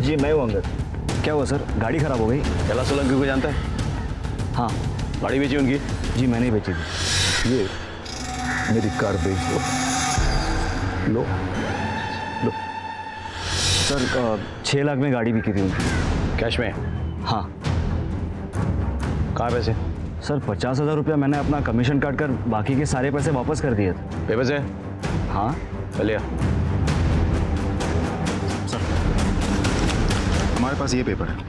[SPEAKER 1] जी मैं हूँ अंगद। क्या हुआ सर, गाड़ी खराब हो गई?
[SPEAKER 9] कैलाश सोलंकी को जानता है?
[SPEAKER 1] हाँ।
[SPEAKER 9] गाड़ी बेची उनकी?
[SPEAKER 2] जी मैंने ही बेची थी।
[SPEAKER 8] ये मेरी कार बेच दो। लो लो।
[SPEAKER 2] सर 6 लाख में गाड़ी बिकी थी उनकी।
[SPEAKER 9] कैश में?
[SPEAKER 2] हाँ।
[SPEAKER 9] कहाँ पैसे?
[SPEAKER 2] सर 50,000 रुपया मैंने अपना कमीशन काट कर बाकी के सारे पैसे वापस कर दिए थे।
[SPEAKER 9] पेपर से?
[SPEAKER 2] हाँ।
[SPEAKER 9] चलिए।
[SPEAKER 1] सर हमारे पास ये पेपर है।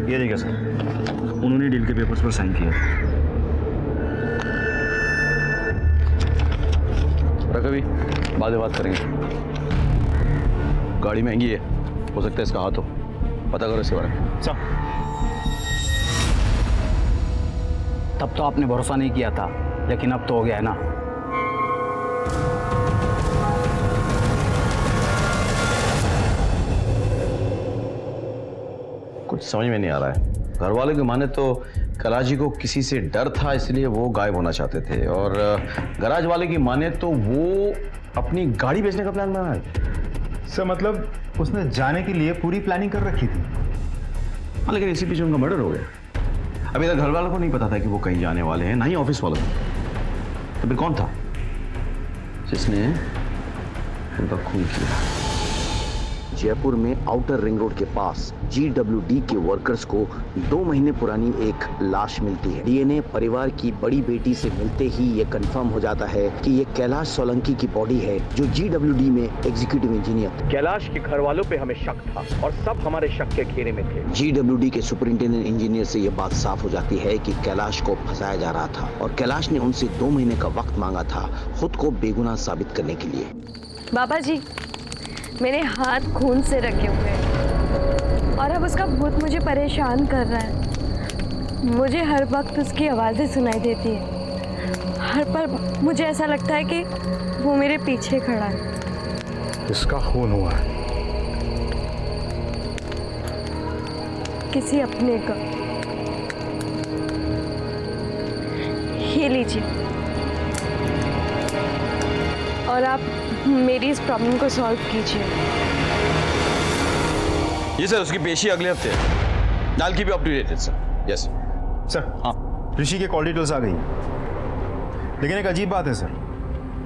[SPEAKER 1] ये देखिए सर, उन्होंने डील के पेपर्स पर साइन किया।
[SPEAKER 9] रखो भी, बाद में बात करेंगे। गाड़ी महंगी है, हो सकता है इसका हाथ हो, पता करो इसके बारे में।
[SPEAKER 2] सर तब तो आपने भरोसा नहीं किया था, लेकिन अब तो हो गया है ना।
[SPEAKER 9] कुछ समझ में नहीं आ रहा है। घर वालों की माने तो कैलाश जी को किसी से डर था, इसलिए वो गायब होना चाहते थे, और गराज वाले की माने तो वो अपनी गाड़ी बेचने का प्लान बना है।
[SPEAKER 1] सर मतलब उसने जाने के लिए पूरी प्लानिंग कर रखी थी।
[SPEAKER 9] हाँ, लेकिन इसी पीछे उनका मर्डर हो गया। अभी तक घर वालों को नहीं पता था कि वो कहीं जाने वाले हैं, ना ही ऑफिस वालों को। तो फिर कौन था जिसने उनका खून किया?
[SPEAKER 16] जयपुर में आउटर रिंग रोड के पास GWD के वर्कर्स को 2 महीने पुरानी एक लाश मिलती है। डीएनए परिवार की बड़ी बेटी से मिलते ही ये कंफर्म हो जाता है कि ये कैलाश सोलंकी की बॉडी है, जो GWD में एग्जीक्यूटिव इंजीनियर थे।
[SPEAKER 17] कैलाश के घर वालों पे हमें शक था और सब हमारे शक के घेरे में थे।
[SPEAKER 16] GWD के सुपरिंटेंडेंट इंजीनियर से ये बात साफ हो जाती है कि कैलाश को फंसाया जा रहा था और कैलाश ने उनसे 2 महीने का वक्त मांगा था खुद को बेगुनाह साबित करने के लिए।
[SPEAKER 14] बाबा जी, मेरे हाथ खून से रखे हुए हैं और अब उसका भूत मुझे परेशान कर रहा है। मुझे हर वक्त उसकी आवाज़ें सुनाई देती है। हर पल मुझे ऐसा लगता है कि वो मेरे पीछे खड़ा है।
[SPEAKER 8] इसका खून हुआ है
[SPEAKER 14] किसी अपने का। ये लीजिए और आप मेरी इस प्रॉब्लम को सॉल्व कीजिए।
[SPEAKER 9] ये सर उसकी पेशी अगले हफ्ते है। नाल की भी अपडेटेड सर। Yes
[SPEAKER 1] sir. हाँ, ऋषि के कॉल डिटेल्स आ गई, लेकिन एक अजीब बात है सर,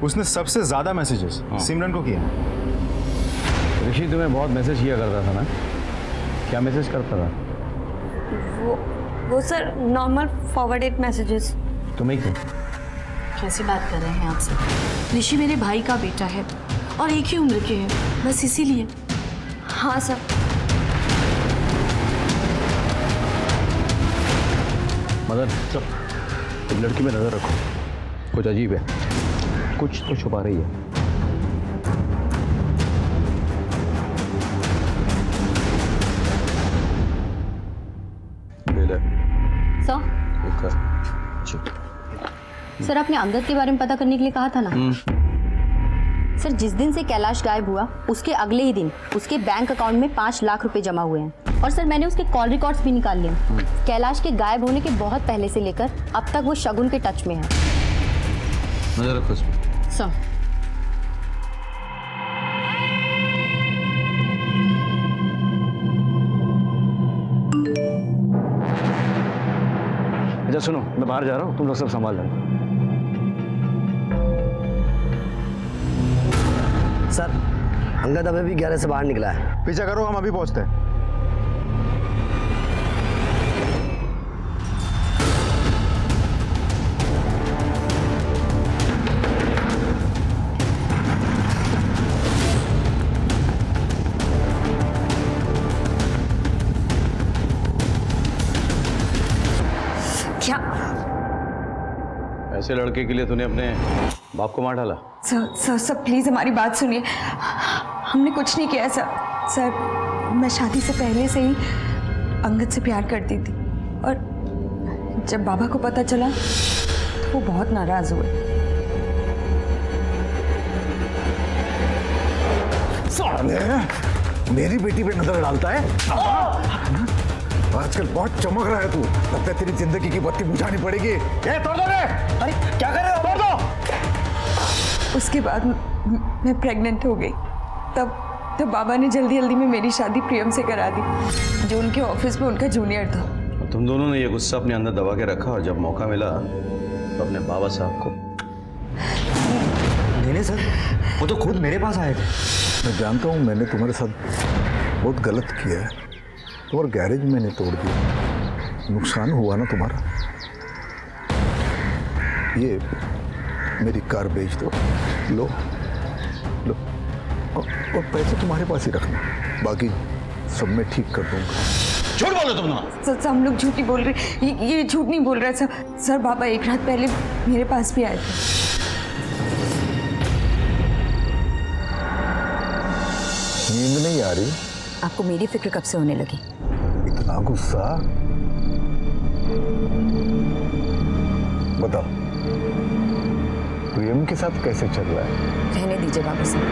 [SPEAKER 1] उसने सबसे ज्यादा मैसेजेस सिमरन को किया।
[SPEAKER 2] ऋषि तुम्हें बहुत मैसेज किया करता था ना? क्या मैसेज करता था?
[SPEAKER 14] वो सर नॉर्मल फॉरवर्डेड मैसेजेस।
[SPEAKER 2] तुम्हें क्यों?
[SPEAKER 3] कैसी बात कर रहे हैं आप सर? ऋषि मेरे भाई का बेटा है और एक ही उम्र के हैं, बस इसीलिए।
[SPEAKER 14] हाँ सर।
[SPEAKER 2] मदन सर, तुम लड़की में नजर रखो, कुछ अजीब है, कुछ तो छुपा रही है।
[SPEAKER 11] सर आपने अंगद के बारे में पता करने के लिए कहा था ना? सर जिस दिन से कैलाश गायब हुआ उसके अगले ही दिन उसके बैंक अकाउंट में 5 लाख रुपए जमा हुए हैं और सर मैंने उसके कॉल रिकॉर्ड्स भी निकाल लिए। कैलाश के गायब होने के बहुत पहले से लेकर अब तक वो शगुन के टच में है।
[SPEAKER 9] नजर रखो
[SPEAKER 11] सर।
[SPEAKER 2] अच्छा सुनो, मैं बाहर जा रहा हूँ, तुम लोग सब संभाल लेना।
[SPEAKER 18] सर अंगद अभी भी 11 से बाहर निकला है।
[SPEAKER 1] पीछा करो, हम अभी पहुंचते हैं।
[SPEAKER 3] क्या?
[SPEAKER 9] ऐसे लड़के के लिए तूने अपने बाप को मार डाला?
[SPEAKER 5] सर प्लीज़ हमारी बात सुनिए। हमने कुछ नहीं किया सर। मैं शादी से पहले से ही अंगद से प्यार करती थी और जब बाबा को पता चला तो वो बहुत नाराज हुए।
[SPEAKER 8] साले मेरी बेटी पे नजर डालता है। आजकल बहुत चमक रहा है तू, लगता है तेरी जिंदगी की बत्ती बुझानी पड़ेगी। तोड़ दो रे! अरे क्या कर रहे हो? तोड़ दो!
[SPEAKER 5] उसके बाद मैं प्रेग्नेंट हो गई, तब तो बाबा ने जल्दी जल्दी में मेरी शादी प्रियम से करा दी, जो उनके ऑफिस में उनका जूनियर था।
[SPEAKER 9] तुम दोनों ने ये गुस्सा अपने अंदर दबा के रखा और जब मौका मिला तो अपने बाबा साहब को।
[SPEAKER 8] नहीं सर, वो तो खुद मेरे पास आए थे। मैं जानता हूँ मैंने तुम्हारे साथ बहुत गलत किया है। तुम्हारा गैरेज मैंने तोड़ दिया, नुकसान हुआ ना तुम्हारा। ये मेरी कार बेच दो, लो लो, और पैसे तुम्हारे पास ही रखना, बाकी सब मैं ठीक कर दूंगा।
[SPEAKER 9] झूठ बोलो तुम ना।
[SPEAKER 5] सर हम लोग झूठ नहीं बोल रहे, ये झूठ नहीं बोल रहा सर। सर बाबा एक रात पहले मेरे पास भी आए थे।
[SPEAKER 8] नींद नहीं आ रही?
[SPEAKER 5] आपको मेरी फिक्र कब से होने लगी?
[SPEAKER 8] इतना गुस्सा? बताओ, प्रियम के साथ कैसे चल रहा है?
[SPEAKER 5] रहने दीजिए बाबा साहब।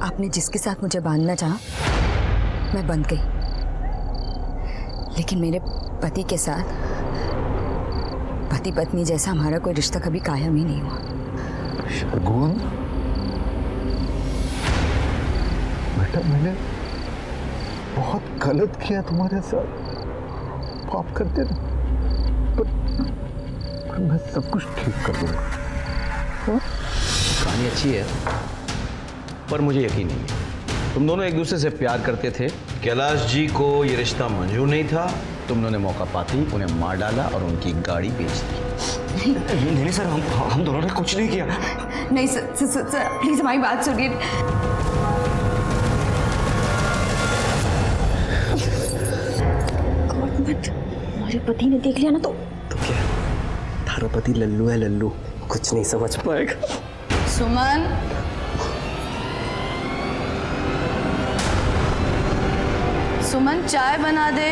[SPEAKER 5] आपने जिसके साथ मुझे बांधना चाहा, मैं बंध गई। लेकिन मेरे पति के साथ पति पत्नी जैसा हमारा कोई रिश्ता कभी कायम ही नहीं हुआ।
[SPEAKER 8] शगुन, बेटा मैंने बहुत गलत किया तुम्हारे साथ, माफ कर देना, पर मैं सब कुछ ठीक कर दूंगा।
[SPEAKER 9] कहानी अच्छी है पर मुझे यकीन नहीं है। तुम दोनों एक दूसरे से प्यार करते थे, कैलाश जी को ये रिश्ता मंजूर नहीं था, तुम दोनों ने मौका पाते ही उन्हें मार डाला और उनकी गाड़ी बेच दी।
[SPEAKER 18] नहीं सर, हम दोनों ने कुछ नहीं किया।
[SPEAKER 5] नहीं सर प्लीज हमारी बात सुनिए।
[SPEAKER 11] हमारे पति ने देख लिया ना तो
[SPEAKER 18] क्या? थारा पति लल्लू है, लल्लू, कुछ नहीं समझ पाएगा।
[SPEAKER 3] सुमन, सुमन चाय बना दे।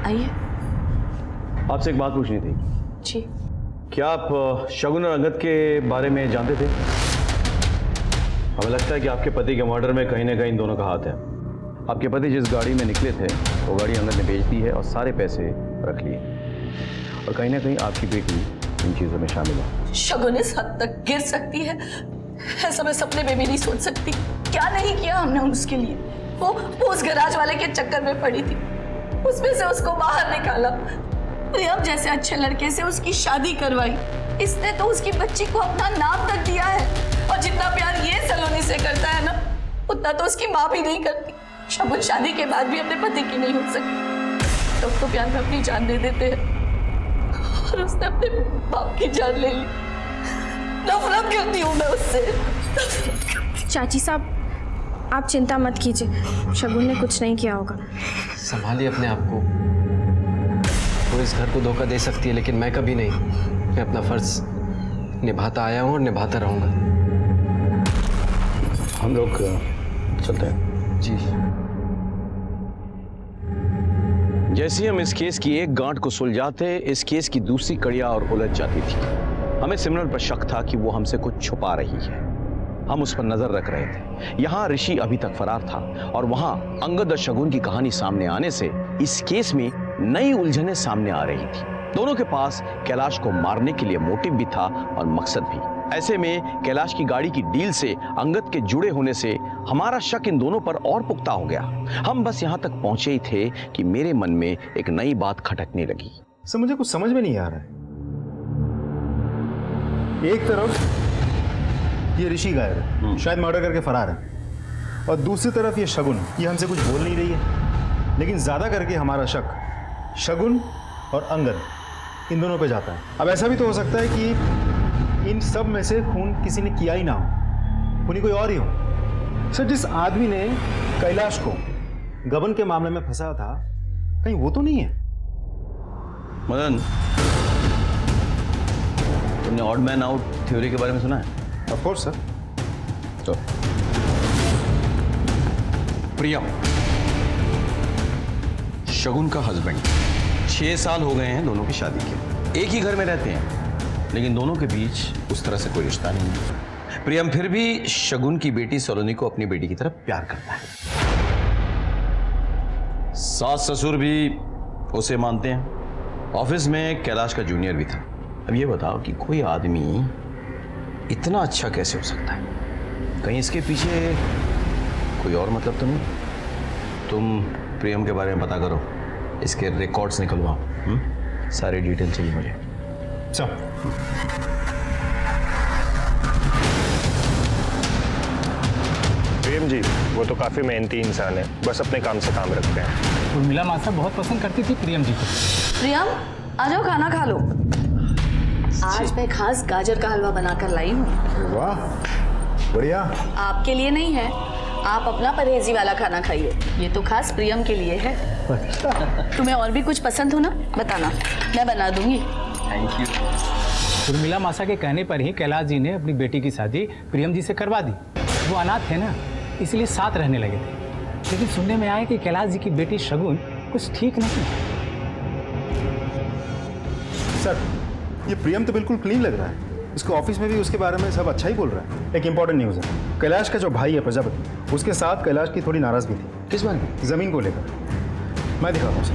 [SPEAKER 3] आइए।
[SPEAKER 9] आपसे एक बात पूछनी थी।
[SPEAKER 3] जी।
[SPEAKER 9] क्या आप शगुन और अंगद के बारे में जानते थे? हमें लगता है कि आपके पति के मर्डर में कहीं ना कहीं इन दोनों का हाथ है। आपके पति जिस गाड़ी में निकले थे वो गाड़ी अंगद ने बेच दी है और सारे पैसे रख लिए, और कहीं ना कहीं आपकी बेटी इन चीज़ों में शामिल है।
[SPEAKER 3] शगुन इस हद तक गिर सकती है, ऐसा मैं सपने में भी नहीं सोच सकती। क्या नहीं किया हमने उसके लिए। वो उस गैराज वाले के चक्कर में पड़ी थी, उसमें से उसको बाहर निकाला, प्रियम जैसे अच्छे लड़के से उसकी शादी करवाई। इसने तो उसकी बच्ची को अपना नाम तक दिया है, और जितना प्यार ये सलोनी से करता है ना, उतना तो उसकी माँ भी नहीं करती। शगुन शादी के बाद भी अपने पति की नहीं हो सकती। तब तो प्यार में अपनी जान दे देते हैं, और उसने अपने बाप की जान ले ली। नफरत करती हूँ मैं उससे।
[SPEAKER 19] चाची साहब, आप चिंता मत कीजिए, शगुन ने कुछ नहीं किया होगा।
[SPEAKER 20] संभालिए अपने आप को। वो इस घर को धोखा दे सकती है, लेकिन मैं कभी नहीं। मैं अपना फर्ज निभाता आया हूँ और निभाता रहूंगा।
[SPEAKER 9] हम लोग चलते हैं।
[SPEAKER 20] जी।
[SPEAKER 9] जैसे ही हम इस केस की एक गांठ को सुलझाते, इस केस की दूसरी कड़ियां और उलझ जाती थी। हमें सिमरन पर शक था कि वो हमसे कुछ छुपा रही है। हम उस पर नजर रख रहे थे। यहाँ ऋषि अभी तक फरार था, और वहां अंगद और शगुन की कहानी सामने आने से इस केस में नई उलझनें सामने आ रही थी। दोनों के पास कैलाश को मारने के लिए मोटिव भी था और मकसद भी। ऐसे में कैलाश की गाड़ी की डील से अंगद के जुड़े होने से हमारा शक इन दोनों पर और पुख्ता हो गया। हम बस यहाँ तक पहुंचे ही थे कि मेरे मन में एक नई बात खटकने लगी।
[SPEAKER 1] सर मुझे कुछ समझ में नहीं आ रहा है। एक तरफ ये ऋषि गायब है, शायद मर्डर करके फरार है, और दूसरी तरफ ये शगुन, ये हमसे कुछ बोल नहीं रही है। लेकिन ज्यादा करके हमारा शक शगुन और अंगद इन दोनों पे जाता है। अब ऐसा भी तो हो सकता है कि इन सब में से खून किसी ने किया ही ना हो, खूनी कोई और ही हो। सर जिस आदमी ने कैलाश को गबन के मामले में फंसाया था, कहीं वो तो नहीं है?
[SPEAKER 9] मदन, तुमने ऑड मैन आउट थ्योरी के बारे में सुना है?
[SPEAKER 1] Of course sir.
[SPEAKER 9] तो प्रियम शगुन का हस्बैंड, 6 साल हो गए हैं दोनों की शादी के। एक ही घर में रहते हैं, लेकिन दोनों के बीच उस तरह से कोई रिश्ता नहीं है। प्रियम फिर भी शगुन की बेटी सलोनी को अपनी बेटी की तरफ प्यार करता है। सास ससुर भी उसे मानते हैं। ऑफिस में कैलाश का जूनियर भी था। अब ये बताओ कि कोई आदमी इतना अच्छा कैसे हो सकता है? कहीं इसके पीछे कोई और मतलब तो नहीं? तुम प्रियम के बारे में पता करो, इसके रिकॉर्ड्स निकलवाओ। सारी डिटेल चाहिए मुझे।
[SPEAKER 13] प्रेम जी वो तो काफी मेहनती इंसान है, बस अपने काम से काम रखते हैं।
[SPEAKER 2] उर्मिला मासा बहुत पसंद करती थी प्रियम जी को।
[SPEAKER 3] प्रियम आ जाओ, खाना खा लो। आज मैं खास गाजर का हलवा बनाकर लाई हूँ।
[SPEAKER 8] वाह बढ़िया।
[SPEAKER 3] आपके लिए नहीं है, आप अपना परहेजी वाला खाना खाइए। ये तो खास प्रियम के लिए है। तुम्हें और भी कुछ पसंद हो ना, बताना, मैं बना दूंगी।
[SPEAKER 2] Thank you. उर्मिला मासा के कहने पर ही कैलाश जी ने अपनी बेटी की शादी प्रियम जी से करवा दी। वो अनाथ थे ना, इसलिए साथ रहने लगे थे। लेकिन सुनने में आया कि कैलाश जी की बेटी शगुन कुछ ठीक नहीं।
[SPEAKER 1] सर ये प्रियम तो बिल्कुल क्लीन लग रहा है। इसको ऑफिस में भी उसके बारे में सब अच्छा ही बोल रहा है। एक इंपॉर्टेंट न्यूज़ है, कैलाश का जो भाई है प्रजापति, उसके साथ कैलाश की थोड़ी नाराजगी थी।
[SPEAKER 9] किस बात में?
[SPEAKER 1] जमीन को लेकर। मैं दिखाता हूँ सर।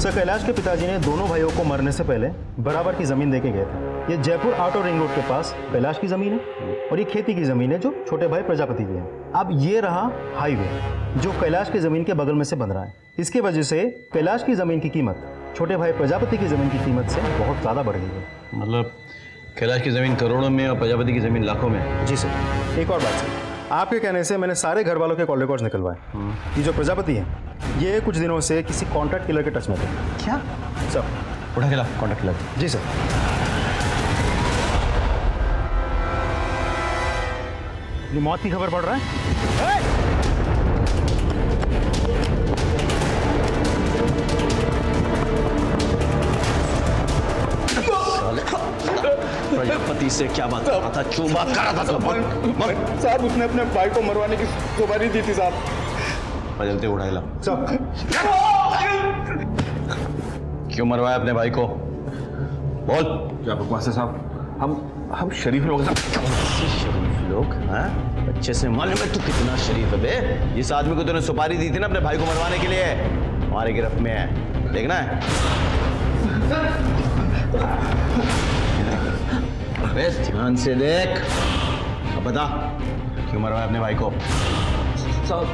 [SPEAKER 1] सर कैलाश के पिताजी ने दोनों भाइयों को मरने से पहले बराबर की जमीन देके गए थे। ये जयपुर आउटर रिंग रोड के पास कैलाश की जमीन है और ये खेती की जमीन है जो छोटे भाई प्रजापति की है। अब ये रहा हाईवे जो कैलाश की जमीन के बगल में से बन रहा है। इसकी वजह से कैलाश की जमीन की कीमत छोटे भाई प्रजापति की जमीन की कीमत से बहुत ज़्यादा बढ़ गई है।
[SPEAKER 9] मतलब कैलाश की जमीन करोड़ों में और प्रजापति की जमीन लाखों में?
[SPEAKER 1] जी सर। एक और बात सर, आपके कहने से मैंने सारे घर वालों के कॉल रिकॉर्ड्स निकलवाए। ये जो प्रजापति है ये कुछ दिनों से किसी कॉन्ट्रैक्ट किलर के टच में थे।
[SPEAKER 9] क्या
[SPEAKER 1] सर?
[SPEAKER 9] उठा के ला कॉन्ट्रैक्ट किलर।
[SPEAKER 1] जी सर। अपनी मौत की खबर पड़ रहा है।
[SPEAKER 9] प्रजापति से क्या बात कर रहा था? क्यों बात कर रहा था?
[SPEAKER 1] साहब उसने अपने भाई को मरवाने की सुपारी दी थी साहब।
[SPEAKER 9] जल्दी उठाए ला।
[SPEAKER 1] साहब
[SPEAKER 9] क्यों मरवाया अपने भाई को? बोल।
[SPEAKER 4] क्या बकवास है साहब? हम शरीफ लोग हैं।
[SPEAKER 9] शरीफ लोग? हाँ अच्छे से मालूम है तू कितना शरीफ है बे। जिस आदमी को तूने सुपारी दी थी ना अपने भाई को मरवाने के लिए, हमारे गिरफ्त में है। देखना है? अबे ध्यान से देख। अब बता क्यों मरवाया अपने भाई को?
[SPEAKER 13] साहब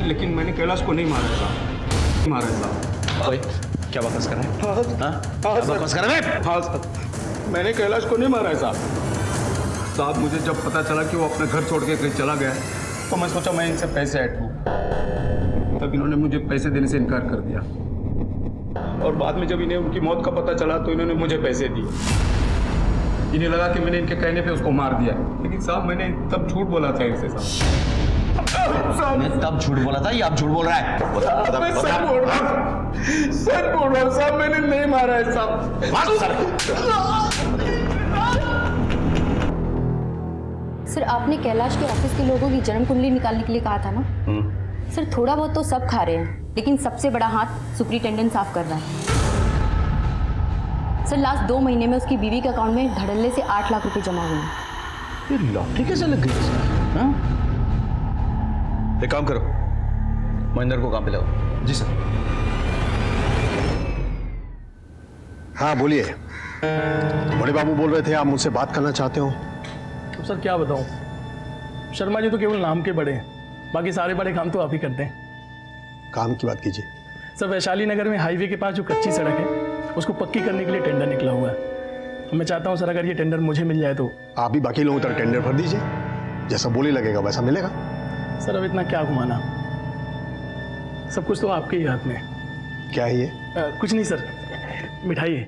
[SPEAKER 13] लेकिन मैंने कैलाश को नहीं मारा साहब। मारा साहब।
[SPEAKER 9] ओए क्या बकवास कर रहा है? हाँ क्या बकवास कर रहा है?
[SPEAKER 13] हाँ साहब मैंने कैलाश को नहीं मारा है साहब। साहब मुझे जब पता चला कि वो अपने घर छोड़ के कहीं चला गया तो मैं सोचा मैं इनसे पैसे ऐंठूं। तब इन्होंने मुझे पैसे देने से इनकार कर दिया और बाद में जब इन्हें उनकी मौत का पता चला तो इन्होंने मुझे पैसे दिए। इन्हें लगा कि मैंने इनके कहने पे उसको मार दिया, लेकिन साहब मैंने तब झूठ बोला था इनसे साहब।
[SPEAKER 9] मैं तब झूठ बोला था या अब झूठ बोल रहा है?
[SPEAKER 13] मैं सच बोल रहा हूँ, सच बोल रहा हूँ साहब। मैंने नहीं मारा है साहब।
[SPEAKER 11] सर आपने कैलाश के ऑफिस के लोगों की जन्म कुंडली निकालने के लिए कहा था ना? सर थोड़ा बहुत तो सब खा रहे हैं, लेकिन सबसे बड़ा हाथ सुपरिटेंडेंट साफ कर रहा है। सर लास्ट 2 महीने में उसकी बीवी के अकाउंट में धड़ल्ले से 8 लाख रुपए जमा हुए हैं।
[SPEAKER 9] ये लॉटरी कैसे लग गई इसकी? हाँ? एक काम करो, महेंद्र को काम पे लगाओ।
[SPEAKER 1] जी सर।
[SPEAKER 15] हाँ बोलिए। बड़े बाबू बोल रहे थे आप मुझसे बात करना चाहते हो।
[SPEAKER 21] तो सर क्या बताऊं, शर्मा जी तो केवल नाम के बड़े हैं, बाकी सारे बड़े काम तो आप ही करते हैं।
[SPEAKER 15] काम की बात कीजिए।
[SPEAKER 21] सर वैशाली नगर में हाईवे के पास जो कच्ची सड़क है उसको पक्की करने के लिए टेंडर निकला हुआ है। मैं चाहता हूं सर अगर ये टेंडर मुझे मिल जाए तो।
[SPEAKER 15] आप भी बाकी लोगों तरह टेंडर भर दीजिए, जैसा बोली लगेगा वैसा मिलेगा।
[SPEAKER 21] सर अब इतना क्या घुमाना, सब कुछ तो आपके ही हाथ में।
[SPEAKER 15] क्या है ये?
[SPEAKER 21] कुछ नहीं सर, मिठाई है।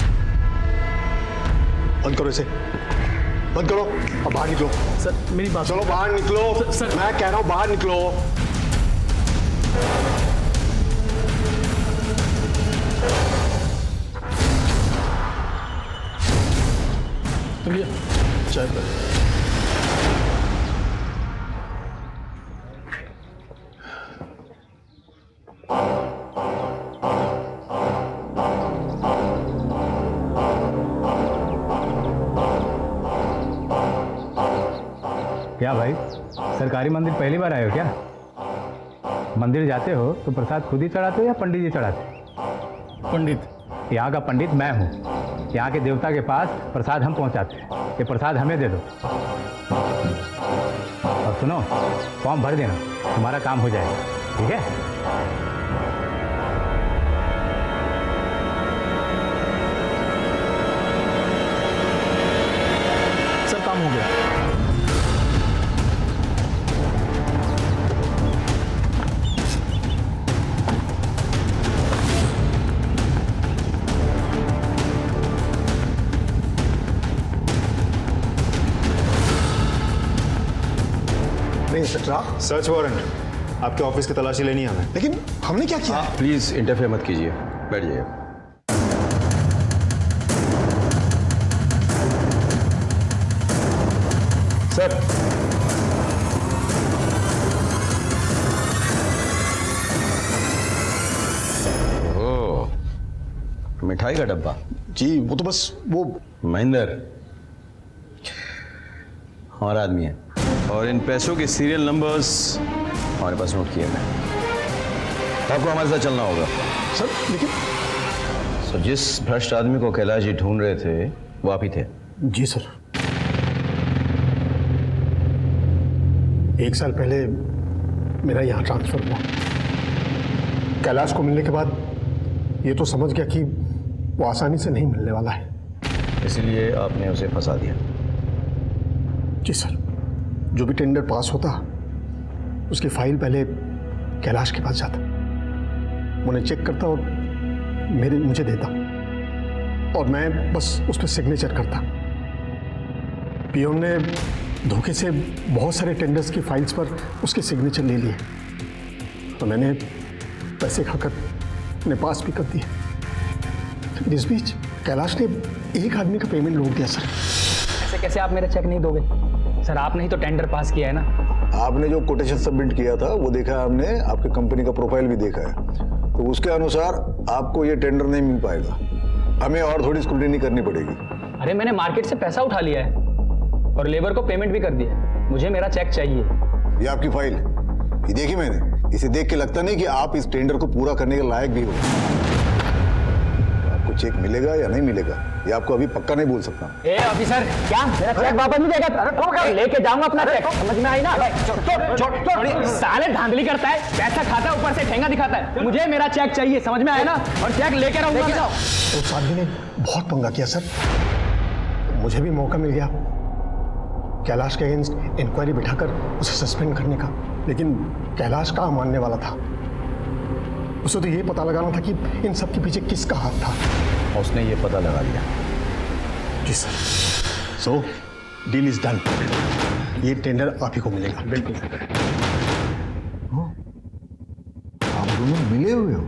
[SPEAKER 15] बंद करो इसे, बंद करो और बाहर निकलो।
[SPEAKER 21] सर मेरी बात।
[SPEAKER 15] चलो बाहर निकलो। सर मैं कह रहा हूँ बाहर निकलो।
[SPEAKER 21] भैया चाय पर।
[SPEAKER 2] क्या भाई, सरकारी मंदिर पहली बार आए हो क्या? मंदिर जाते हो तो प्रसाद खुद ही चढ़ाते हो या पंडित जी चढ़ाते?
[SPEAKER 21] पंडित।
[SPEAKER 2] यहाँ का पंडित मैं हूँ। यहाँ के देवता के पास प्रसाद हम पहुँचाते हैं। ये प्रसाद हमें दे दो। और सुनो, फॉर्म भर देना, तुम्हारा काम हो जाएगा। ठीक है?
[SPEAKER 21] सर काम हो गया।
[SPEAKER 15] नहीं इंस्पेक्टर,
[SPEAKER 1] सर्च वारंट, आपके ऑफिस की तलाशी लेनी है हमें।
[SPEAKER 15] लेकिन हमने क्या किया?
[SPEAKER 9] प्लीज इंटरफेयर मत कीजिए, बैठ जाइए।
[SPEAKER 1] सर,
[SPEAKER 9] ओह, मिठाई का डब्बा।
[SPEAKER 15] जी वो तो बस वो
[SPEAKER 9] महेंद्र हमारा आदमी है और इन पैसों के सीरियल नंबर्स हमारे पास नोट किए गए। आपको हमारे साथ चलना होगा।
[SPEAKER 15] सर लेकिन
[SPEAKER 9] सो जिस भ्रष्ट आदमी को कैलाश जी ढूंढ रहे थे वो आप ही थे।
[SPEAKER 15] जी सर। 1 साल पहले मेरा यहाँ ट्रांसफर हुआ। कैलाश को मिलने के बाद ये तो समझ गया कि वो आसानी से नहीं मिलने वाला है,
[SPEAKER 9] इसीलिए आपने उसे फंसा दिया।
[SPEAKER 15] जी सर। जो भी टेंडर पास होता उसकी फाइल पहले कैलाश के पास जाता, उन्हें चेक करता और मुझे देता और मैं बस उस पर सिग्नेचर करता। पीओन ने धोखे से बहुत सारे टेंडर्स की फाइल्स पर उसके सिग्नेचर ले लिए तो मैंने पैसे खाकर अपने पास भी कर दिए। लेकिन इस बीच कैलाश ने एक आदमी का पेमेंट रोक दिया सर।
[SPEAKER 2] ऐसे कैसे आप मेरा चेक नहीं दोगे? सर आपने ही तो टेंडर पास किया है ना।
[SPEAKER 8] आपने जो कोटेशन सबमिट किया था वो देखा है हमने, आपके कंपनी का प्रोफाइल भी देखा है, तो उसके अनुसार आपको ये टेंडर नहीं मिल पाएगा। हमें और थोड़ी स्क्रूटिनी करनी पड़ेगी।
[SPEAKER 2] अरे मैंने मार्केट से पैसा उठा लिया है और लेबर को पेमेंट भी कर दिया। मुझे मेरा चेक चाहिए।
[SPEAKER 8] ये आपकी फाइल, ये देखी मैंने। इसे देख के लगता नहीं कि आप इस टेंडर को पूरा करने के लायक भी हो। आपको चेक मिलेगा या नहीं मिलेगा ये आपको अभी पक्का नहीं बोल सकता।
[SPEAKER 2] ए ऑफिसर, क्या मेरा चेक वापस नहीं देगा? लेके जाऊंगा अपना चेक, समझ में आई ना? साले धांधली करता है, पैसा खाता है, ऊपर से ठेंगा दिखाता है। मुझे मेरा चेक चाहिए, समझ में आया ना? और चेक लेके रहूंगा।
[SPEAKER 15] उस आदमी ने बहुत पंगा किया सर। मुझे भी मौका मिल गया कैलाश के अगेंस्ट इंक्वायरी बिठाकर उसे सस्पेंड करने का, लेकिन कैलाश कहाँ मानने वाला था। उसे तो ये पता लगाना था कि इन सब के पीछे किसका हाथ था।
[SPEAKER 9] उसने ये पता लगा लिया।
[SPEAKER 15] जी sir. So deal is done. ये टेंडर आप ही को मिलेगा।
[SPEAKER 21] बिल्कुल।
[SPEAKER 8] आप दोनों मिले हुए हो?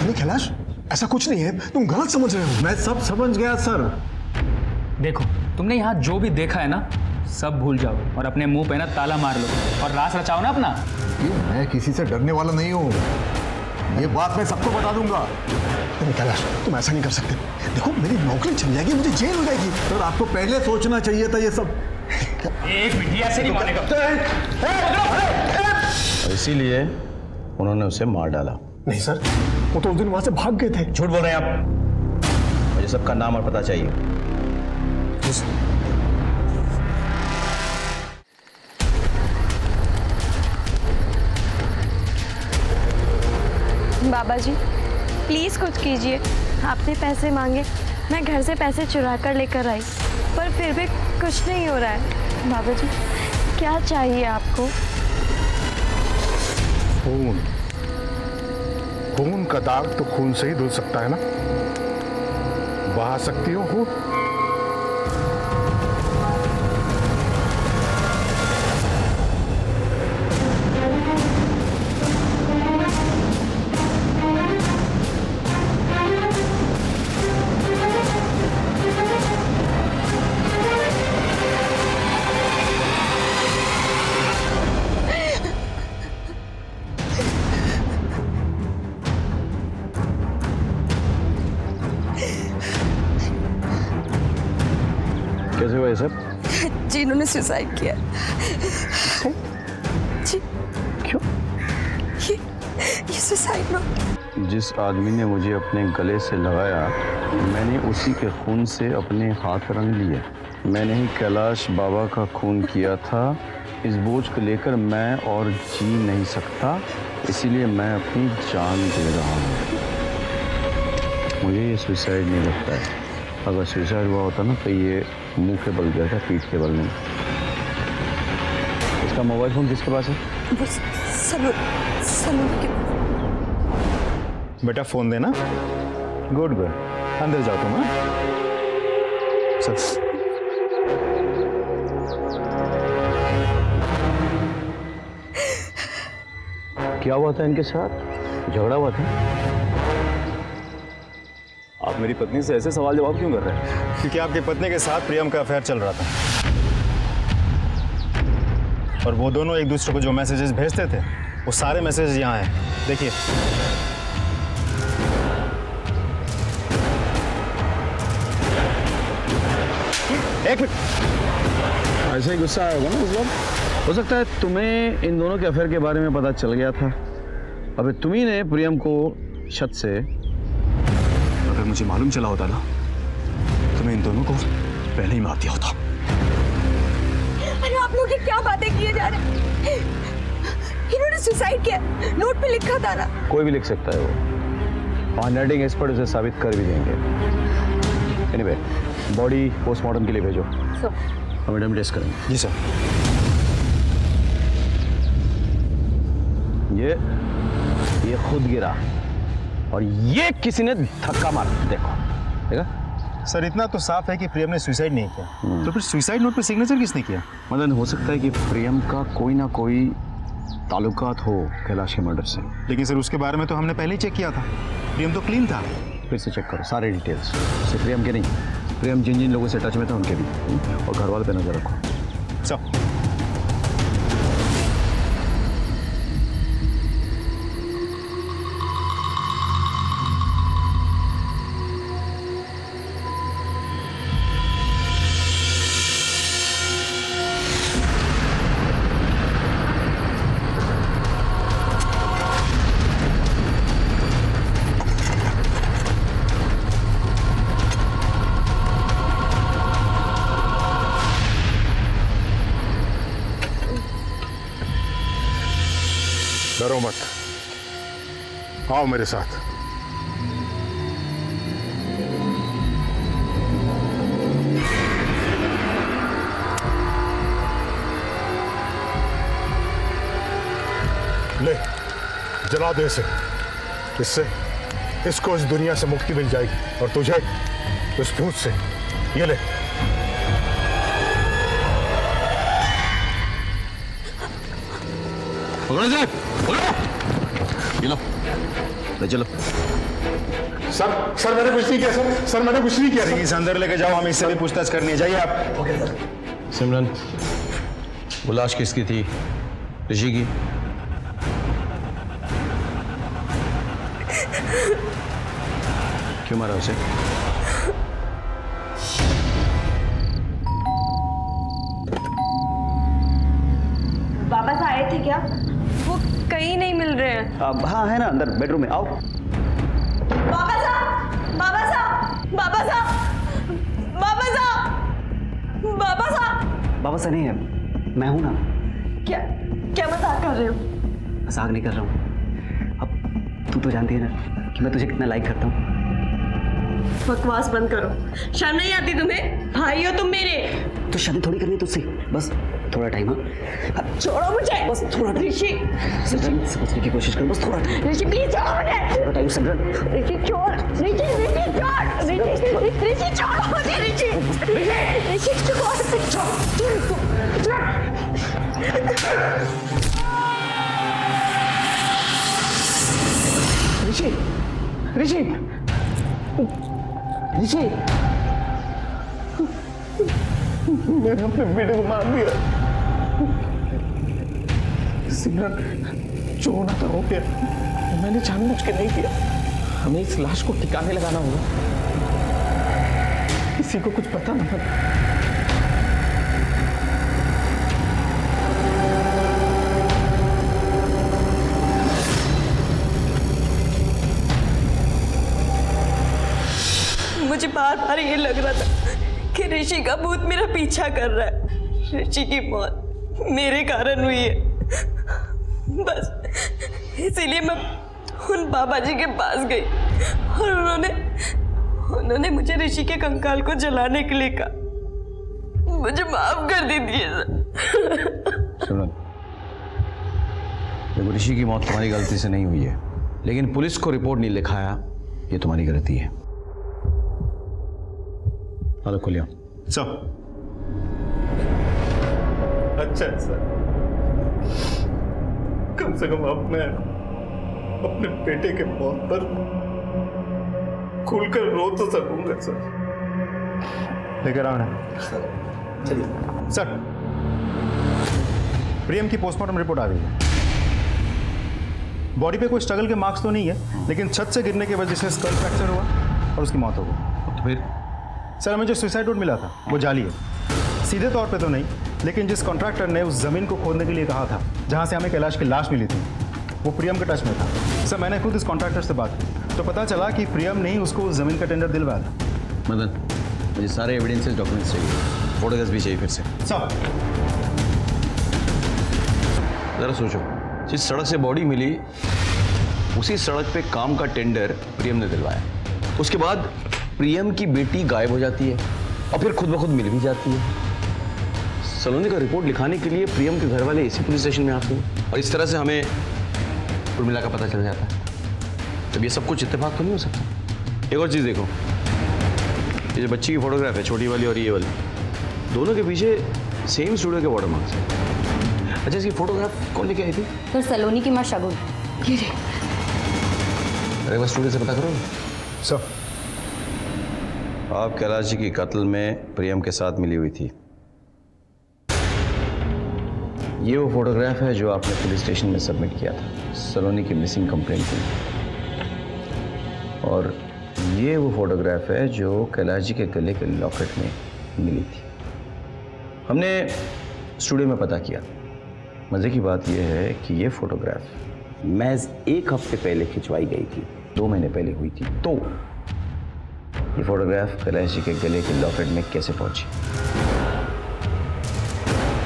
[SPEAKER 15] नहीं कैलाश, ऐसा कुछ नहीं है, तुम गलत समझ रहे हो।
[SPEAKER 8] मैं सब समझ गया सर।
[SPEAKER 2] देखो, तुमने यहाँ जो भी देखा है ना सब भूल जाओ और अपने मुंह पे ना ताला मार लो और रास रचाओ ना अपना।
[SPEAKER 8] मैं किसी से डरने वाला नहीं हूँ, ये बात मैं सबको बता दूंगा।
[SPEAKER 15] नहीं कैलाश, तुम ऐसा नहीं कर सकते। देखो मेरी नौकरी चली जाएगी, मुझे जेल हो जाएगी।
[SPEAKER 8] सर आपको पहले सोचना चाहिए था ये सब।
[SPEAKER 2] एक मिनट, ऐसे नहीं मानेगा।
[SPEAKER 9] और इसीलिए उन्होंने उसे मार डाला।
[SPEAKER 15] नहीं सर, वो तो उस दिन वहां से भाग गए थे।
[SPEAKER 9] झूठ बोल रहे हैं आप। मुझे सबका नाम और पता चाहिए।
[SPEAKER 14] बाबा जी प्लीज़ कुछ कीजिए। आपने पैसे मांगे, मैं घर से पैसे चुरा कर लेकर आई, पर फिर भी कुछ नहीं हो रहा है। बाबा जी क्या चाहिए आपको?
[SPEAKER 15] खून। खून का दाग तो खून से ही धुल सकता है ना। बहा सकती हो खून?
[SPEAKER 5] उन्होंने सुसाइड किया। जी
[SPEAKER 9] क्यों?
[SPEAKER 5] ये सुसाइड नोट।
[SPEAKER 9] जिस आदमी ने मुझे अपने गले से लगाया, मैंने उसी के खून से अपने हाथ रंग लिए। मैंने ही कैलाश बाबा का खून किया था। इस बोझ को लेकर मैं और जी नहीं सकता, इसीलिए मैं अपनी जान दे रहा हूँ। मुझे ये सुसाइड नहीं लगता है। अगर सुसाइड हुआ होता ना तो ये मुंह के बल गया था, पीठ के बल नहीं। इसका मोबाइल फोन किसके पास है?
[SPEAKER 5] वो सलून के।
[SPEAKER 1] बेटा फोन देना। गुड गर्ल, अंदर जाओ तुम। सब
[SPEAKER 9] क्या हुआ था इनके साथ? झगड़ा हुआ था?
[SPEAKER 1] आप मेरी पत्नी से ऐसे सवाल जवाब क्यों कर रहे हैं? क्योंकि आपकी पत्नी के साथ प्रियम का अफेयर चल रहा था और वो दोनों एक दूसरे को जो मैसेजेस भेजते थे वो सारे मैसेजेस यहाँ हैं। देखिए। एक मिनट।
[SPEAKER 9] ऐसे ही गुस्सा आया होगा ना उस वक्त। हो सकता है तुम्हें इन दोनों के अफेयर के बारे में पता चल गया था। अबे तुम्ही ने प्रियम को छत से,
[SPEAKER 1] अगर मुझे मालूम चला होता ना तो मैं इन दोनों को पहले ही मार दिया होता।
[SPEAKER 5] अरे आप लोग ये क्या बातें किए जा रहे हैं? इन्होंने सुसाइड किया, नोट पे लिखा था ना।
[SPEAKER 9] कोई भी लिख सकता है वो। हैंडराइटिंग एक्सपर्ट उसे साबित कर भी देंगे। एनीवे, बॉडी पोस्टमार्टम के लिए भेजो। हम मैडम टेस्ट करेंगे।
[SPEAKER 1] जी सर।
[SPEAKER 9] ये खुद गिरा और ये किसी ने धक्का मार। देखो, देखा?
[SPEAKER 1] सर इतना तो साफ है कि प्रियम ने सुसाइड नहीं किया, तो फिर सुसाइड नोट पे सिग्नेचर किसने किया?
[SPEAKER 9] मतलब हो सकता है कि प्रियम का कोई ना कोई ताल्लुकात हो कैलाश के मर्डर से।
[SPEAKER 1] लेकिन सर उसके बारे में तो हमने पहले ही चेक किया था। प्रियम तो क्लीन था।
[SPEAKER 9] फिर से चेक करो सारे डिटेल्स। सिर्फ प्रियम के नहीं, प्रियम जिन जिन लोगों से टच में था उनके भी, और घर वाले पे नजर रखो।
[SPEAKER 1] सब
[SPEAKER 8] डरो मत, आओ मेरे साथ। ले, जला दे इसे। इससे इसको इस दुनिया से मुक्ति मिल जाएगी और तुझे इस भूत से। ये ले।
[SPEAKER 9] ये लो, ले चलो।
[SPEAKER 8] सर मैंने कुछ नहीं किया सर मैंने कुछ नहीं किया।
[SPEAKER 1] इसे अंदर लेके जाओ, हमें इससे भी पूछताछ करनी है। जाइए आप।
[SPEAKER 8] Okay sir.
[SPEAKER 9] सिमरन, वो लाश किसकी थी? ऋषि की? क्यों मारा उसे?
[SPEAKER 14] वापस आए थे क्या? वो कहीं नहीं मिल रहे हैं।
[SPEAKER 6] हाँ है ना, अंदर बेडरूम में। आओ।
[SPEAKER 5] बाबा साहब, बाबा साहब, बाबा साहब, बाबा साहब, बाबा साहब।
[SPEAKER 6] बाबा साहब नहीं है, मैं हूं ना।
[SPEAKER 5] क्या क्या मजाक कर रहे हो?
[SPEAKER 6] मजाक नहीं कर रहा हूँ। अब तू तो जानती है ना कि मैं तुझे कितना लाइक करता हूँ।
[SPEAKER 14] बकवास बंद करो, शर्म नहीं आती तुम्हें? भाई हो तुम मेरे।
[SPEAKER 6] तो शादी थोड़ी करनी तुझसे, बस थोड़ा टाइम। हाँ
[SPEAKER 14] छोड़ो मुझे,
[SPEAKER 6] बस थोड़ा टाइम।
[SPEAKER 14] ऋषि
[SPEAKER 6] समझने की कोशिश कर, बस थोड़ा टाइम।
[SPEAKER 14] ऋषि प्लीज छोड़ो मुझे।
[SPEAKER 6] थोड़ा टाइम सिमरन।
[SPEAKER 14] ऋषि छोड़, ऋषि छोड़ो मुझे। ऋषि
[SPEAKER 2] ऋषि मैंने अपने बेटे को मार दिया। सिमरन, जो होना था हो गया। मैंने जानबूझ के नहीं किया। हमें इस लाश को ठिकाने लगाना होगा, किसी को कुछ पता ना
[SPEAKER 14] बार बार ये लग रहा था कि ऋषि का भूत मेरा पीछा कर रहा है। ऋषि की मौत मेरे कारण हुई है, बस इसीलिए मैं उन बाबा जी के पास गई और उन्होंने मुझे ऋषि के कंकाल को जलाने के लिए कहा। मुझे माफ कर दीजिए सर।
[SPEAKER 9] सुनो, देखो ऋषि की मौत तुम्हारी गलती से नहीं हुई है, लेकिन पुलिस को रिपोर्ट नहीं लिखाया, ये तुम्हारी गलती है। हेलो खुलियो
[SPEAKER 1] सर।
[SPEAKER 13] अच्छा है सर, कम से कम अब मैं अपने बेटे के मौत पर खुलकर रो तो सकूंगा सर।
[SPEAKER 1] लेकर आओ ना सर। प्रियम की पोस्टमार्टम रिपोर्ट आ गई है। बॉडी पे कोई स्ट्रगल के मार्क्स तो नहीं है, लेकिन छत से गिरने की वजह से स्कल फ्रैक्चर हुआ और उसकी मौत हो गई।
[SPEAKER 9] तो फिर
[SPEAKER 1] सर, हमें जो सुसाइड नोट मिला था वो जाली है। सीधे तौर पे तो नहीं, लेकिन जिस कॉन्ट्रैक्टर ने उस जमीन को खोदने के लिए कहा था जहां से हमें कैलाश की लाश मिली थी, वो प्रियम के टच में था। सर, मैंने खुद इस कॉन्ट्रैक्टर से बात की तो पता चला कि प्रियम ने ही उसको उस जमीन का टेंडर दिलवाया था।
[SPEAKER 9] मदन, मुझे सारे एविडेंसेस डॉक्यूमेंट्स चाहिए, फोटोग्राफ्स भी चाहिए फिर से।
[SPEAKER 1] सर,
[SPEAKER 9] जरा सोचो, जिस सड़क से बॉडी मिली उसी सड़क पे काम का टेंडर प्रियम ने दिलवाया। उसके बाद प्रियम की बेटी गायब हो जाती है और फिर खुद ब खुद मिल भी जाती है। सलोनी का रिपोर्ट लिखाने के लिए प्रियम के घर वाले इसी पुलिस स्टेशन में आते हैं और इस तरह से हमें उर्मिला का पता चल जाता है। तब ये सब कुछ इत्तेफाक तो नहीं हो सकता। एक और चीज़ देखो, ये जो बच्ची की फोटोग्राफ है, छोटी वाली और ये वाली, दोनों के पीछे सेम स्टूडियो के वाटर मार्क्स हैं। अच्छा, इसकी फोटोग्राफ कौन लेके आई थी?
[SPEAKER 11] सर, सलोनी की माँ शगुन।
[SPEAKER 3] ये रे।
[SPEAKER 9] अरे बस स्टूडियो से पता करो।
[SPEAKER 1] सर,
[SPEAKER 9] आप कैलाश जी की कत्ल में प्रियम के साथ मिली हुई थी। ये वो फोटोग्राफ है जो आपने पुलिस स्टेशन में सबमिट किया था सलोनी की मिसिंग कंप्लेंट के लिए, और ये वो फोटोग्राफ है जो कैलाश जी के गले के लॉकेट में मिली थी। हमने स्टूडियो में पता किया। मज़े की बात यह है कि ये फोटोग्राफ महज 1 हफ्ते पहले खिंचवाई गई थी, 2 महीने पहले हुई थी। तो ये फोटोग्राफ कैलाश जी के गले के लॉकेट में कैसे पहुंची?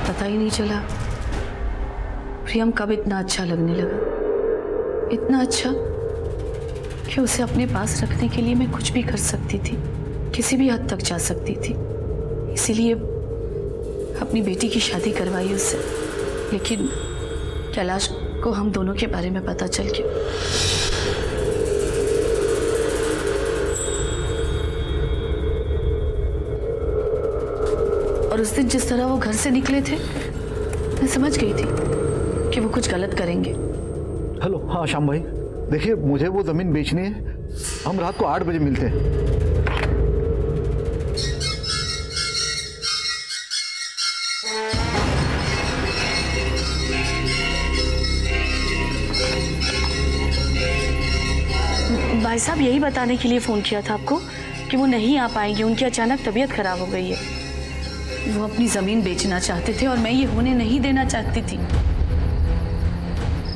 [SPEAKER 3] पता ही नहीं चला प्रियम कब इतना अच्छा लगने लगा, इतना अच्छा कि उसे अपने पास रखने के लिए मैं कुछ भी कर सकती थी, किसी भी हद तक जा सकती थी। इसीलिए अपनी बेटी की शादी करवाई उससे, लेकिन कैलाश को हम दोनों के बारे में पता चल गया। और उस दिन जिस तरह वो घर से निकले थे, मैं समझ गई थी कि वो कुछ गलत करेंगे।
[SPEAKER 8] हेलो, हाँ श्याम भाई, देखिए मुझे वो ज़मीन बेचनी है। हम रात को 8 बजे मिलते हैं।
[SPEAKER 3] भाई साहब, यही बताने के लिए फ़ोन किया था आपको कि वो नहीं आ पाएंगे, उनकी अचानक तबीयत खराब हो गई है। वो अपनी ज़मीन बेचना चाहते थे और मैं ये होने नहीं देना चाहती थी।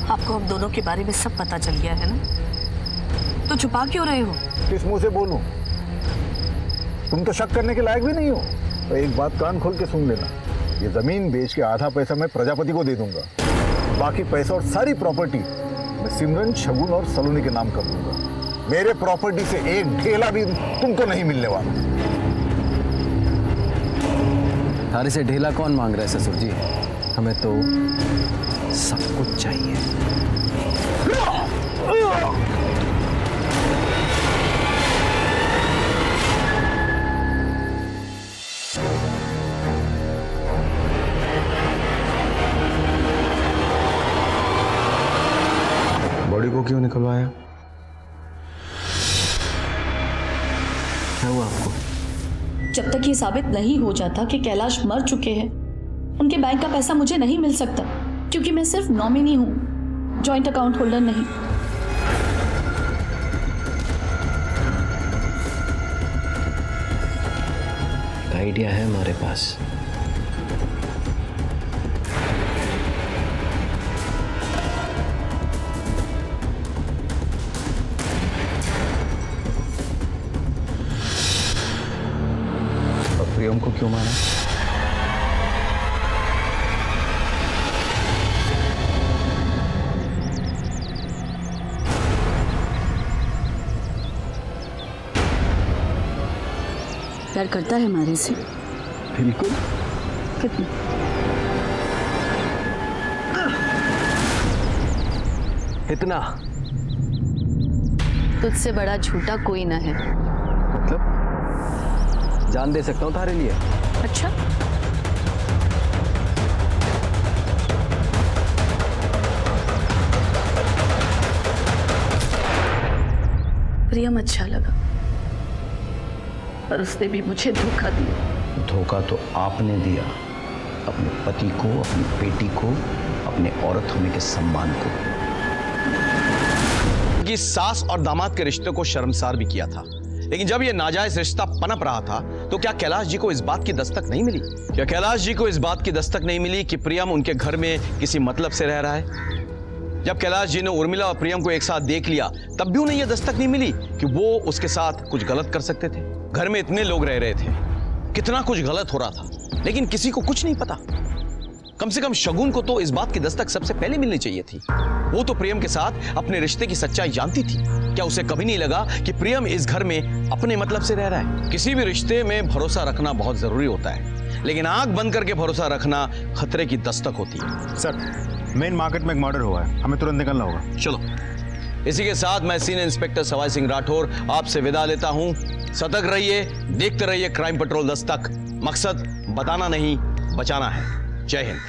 [SPEAKER 3] आपको हम दोनों के बारे में सब पता चल गया है ना, तो छुपा क्यों रहे हो?
[SPEAKER 8] किस मुंह से बोलूं? तुम तो शक करने के लायक भी नहीं हो। तो एक बात कान खोल के सुन लेना, ये जमीन बेच के आधा पैसा मैं प्रजापति को दे दूंगा, बाकी पैसा और सारी प्रॉपर्टी मैं सिमरन, शगुन और सलोनी के नाम कर दूंगा। मेरे प्रॉपर्टी से एक ढेला भी तुमको नहीं मिलने वाला।
[SPEAKER 20] थारे से ढेला कौन मांग रहा है ससुर जी? हमें तो सब कुछ चाहिए।
[SPEAKER 9] बॉडी को क्यों निकलवाया?
[SPEAKER 20] क्या हुआ आपको?
[SPEAKER 3] जब तक ये साबित नहीं हो जाता कि कैलाश मर चुके हैं, उनके बैंक का पैसा मुझे नहीं मिल सकता, क्योंकि मैं सिर्फ नॉमिनी हूं, जॉइंट अकाउंट होल्डर नहीं।
[SPEAKER 20] एक आइडिया है हमारे पास।
[SPEAKER 10] प्रियम को क्यों मारा?
[SPEAKER 3] प्यार करता है हमारे से?
[SPEAKER 10] बिल्कुल।
[SPEAKER 3] कितना?
[SPEAKER 10] इतना।
[SPEAKER 3] तुझसे बड़ा झूठा कोई ना है।
[SPEAKER 10] मतलब जान दे सकता हूँ तुम्हारे लिए।
[SPEAKER 3] अच्छा, प्रियम अच्छा लगा, पर उसने भी मुझे धोखा दिया।
[SPEAKER 16] धोखा तो आपने दिया, अपने पति को, अपनी बेटी को, अपने औरत होने के सम्मान को।
[SPEAKER 9] कि सास और दामाद के रिश्ते को शर्मसार भी किया था, लेकिन जब यह नाजायज रिश्ता पनप रहा था तो क्या कैलाश जी को इस बात की दस्तक नहीं मिली? क्या कैलाश जी को इस बात की दस्तक नहीं मिली कि प्रियम उनके घर में किसी मतलब से रह रहा है? जब कैलाश जी ने उर्मिला और प्रियम को एक साथ देख लिया तब भी उन्हें यह दस्तक नहीं मिली कि वो उसके साथ कुछ गलत कर सकते थे। घर में इतने लोग रह रहे थे, कितना कुछ गलत हो रहा था, लेकिन किसी को कुछ नहीं पता। कम से कम शगुन को तो इस बात की दस्तक सबसे पहले मिलनी चाहिए थी। वो तो प्रियम के साथ अपने रिश्ते की सच्चाई जानती थी। क्या उसे कभी नहीं लगा कि प्रियम इस घर में अपने मतलब से रह रहा है? किसी भी रिश्ते में भरोसा रखना बहुत जरूरी होता है, लेकिन आंख बंद करके भरोसा रखना खतरे की दस्तक होती है।
[SPEAKER 1] सर, मेन मार्केट में एक मर्डर हुआ है, हमें तुरंत निकलना होगा।
[SPEAKER 9] चलो, इसी के साथ मैं सीनियर इंस्पेक्टर सवाई सिंह राठौर आपसे विदा लेता हूं। सतर्क रहिए, देखते रहिए क्राइम पेट्रोल दस्तक। मकसद बताना नहीं, बचाना है। जय हिंद।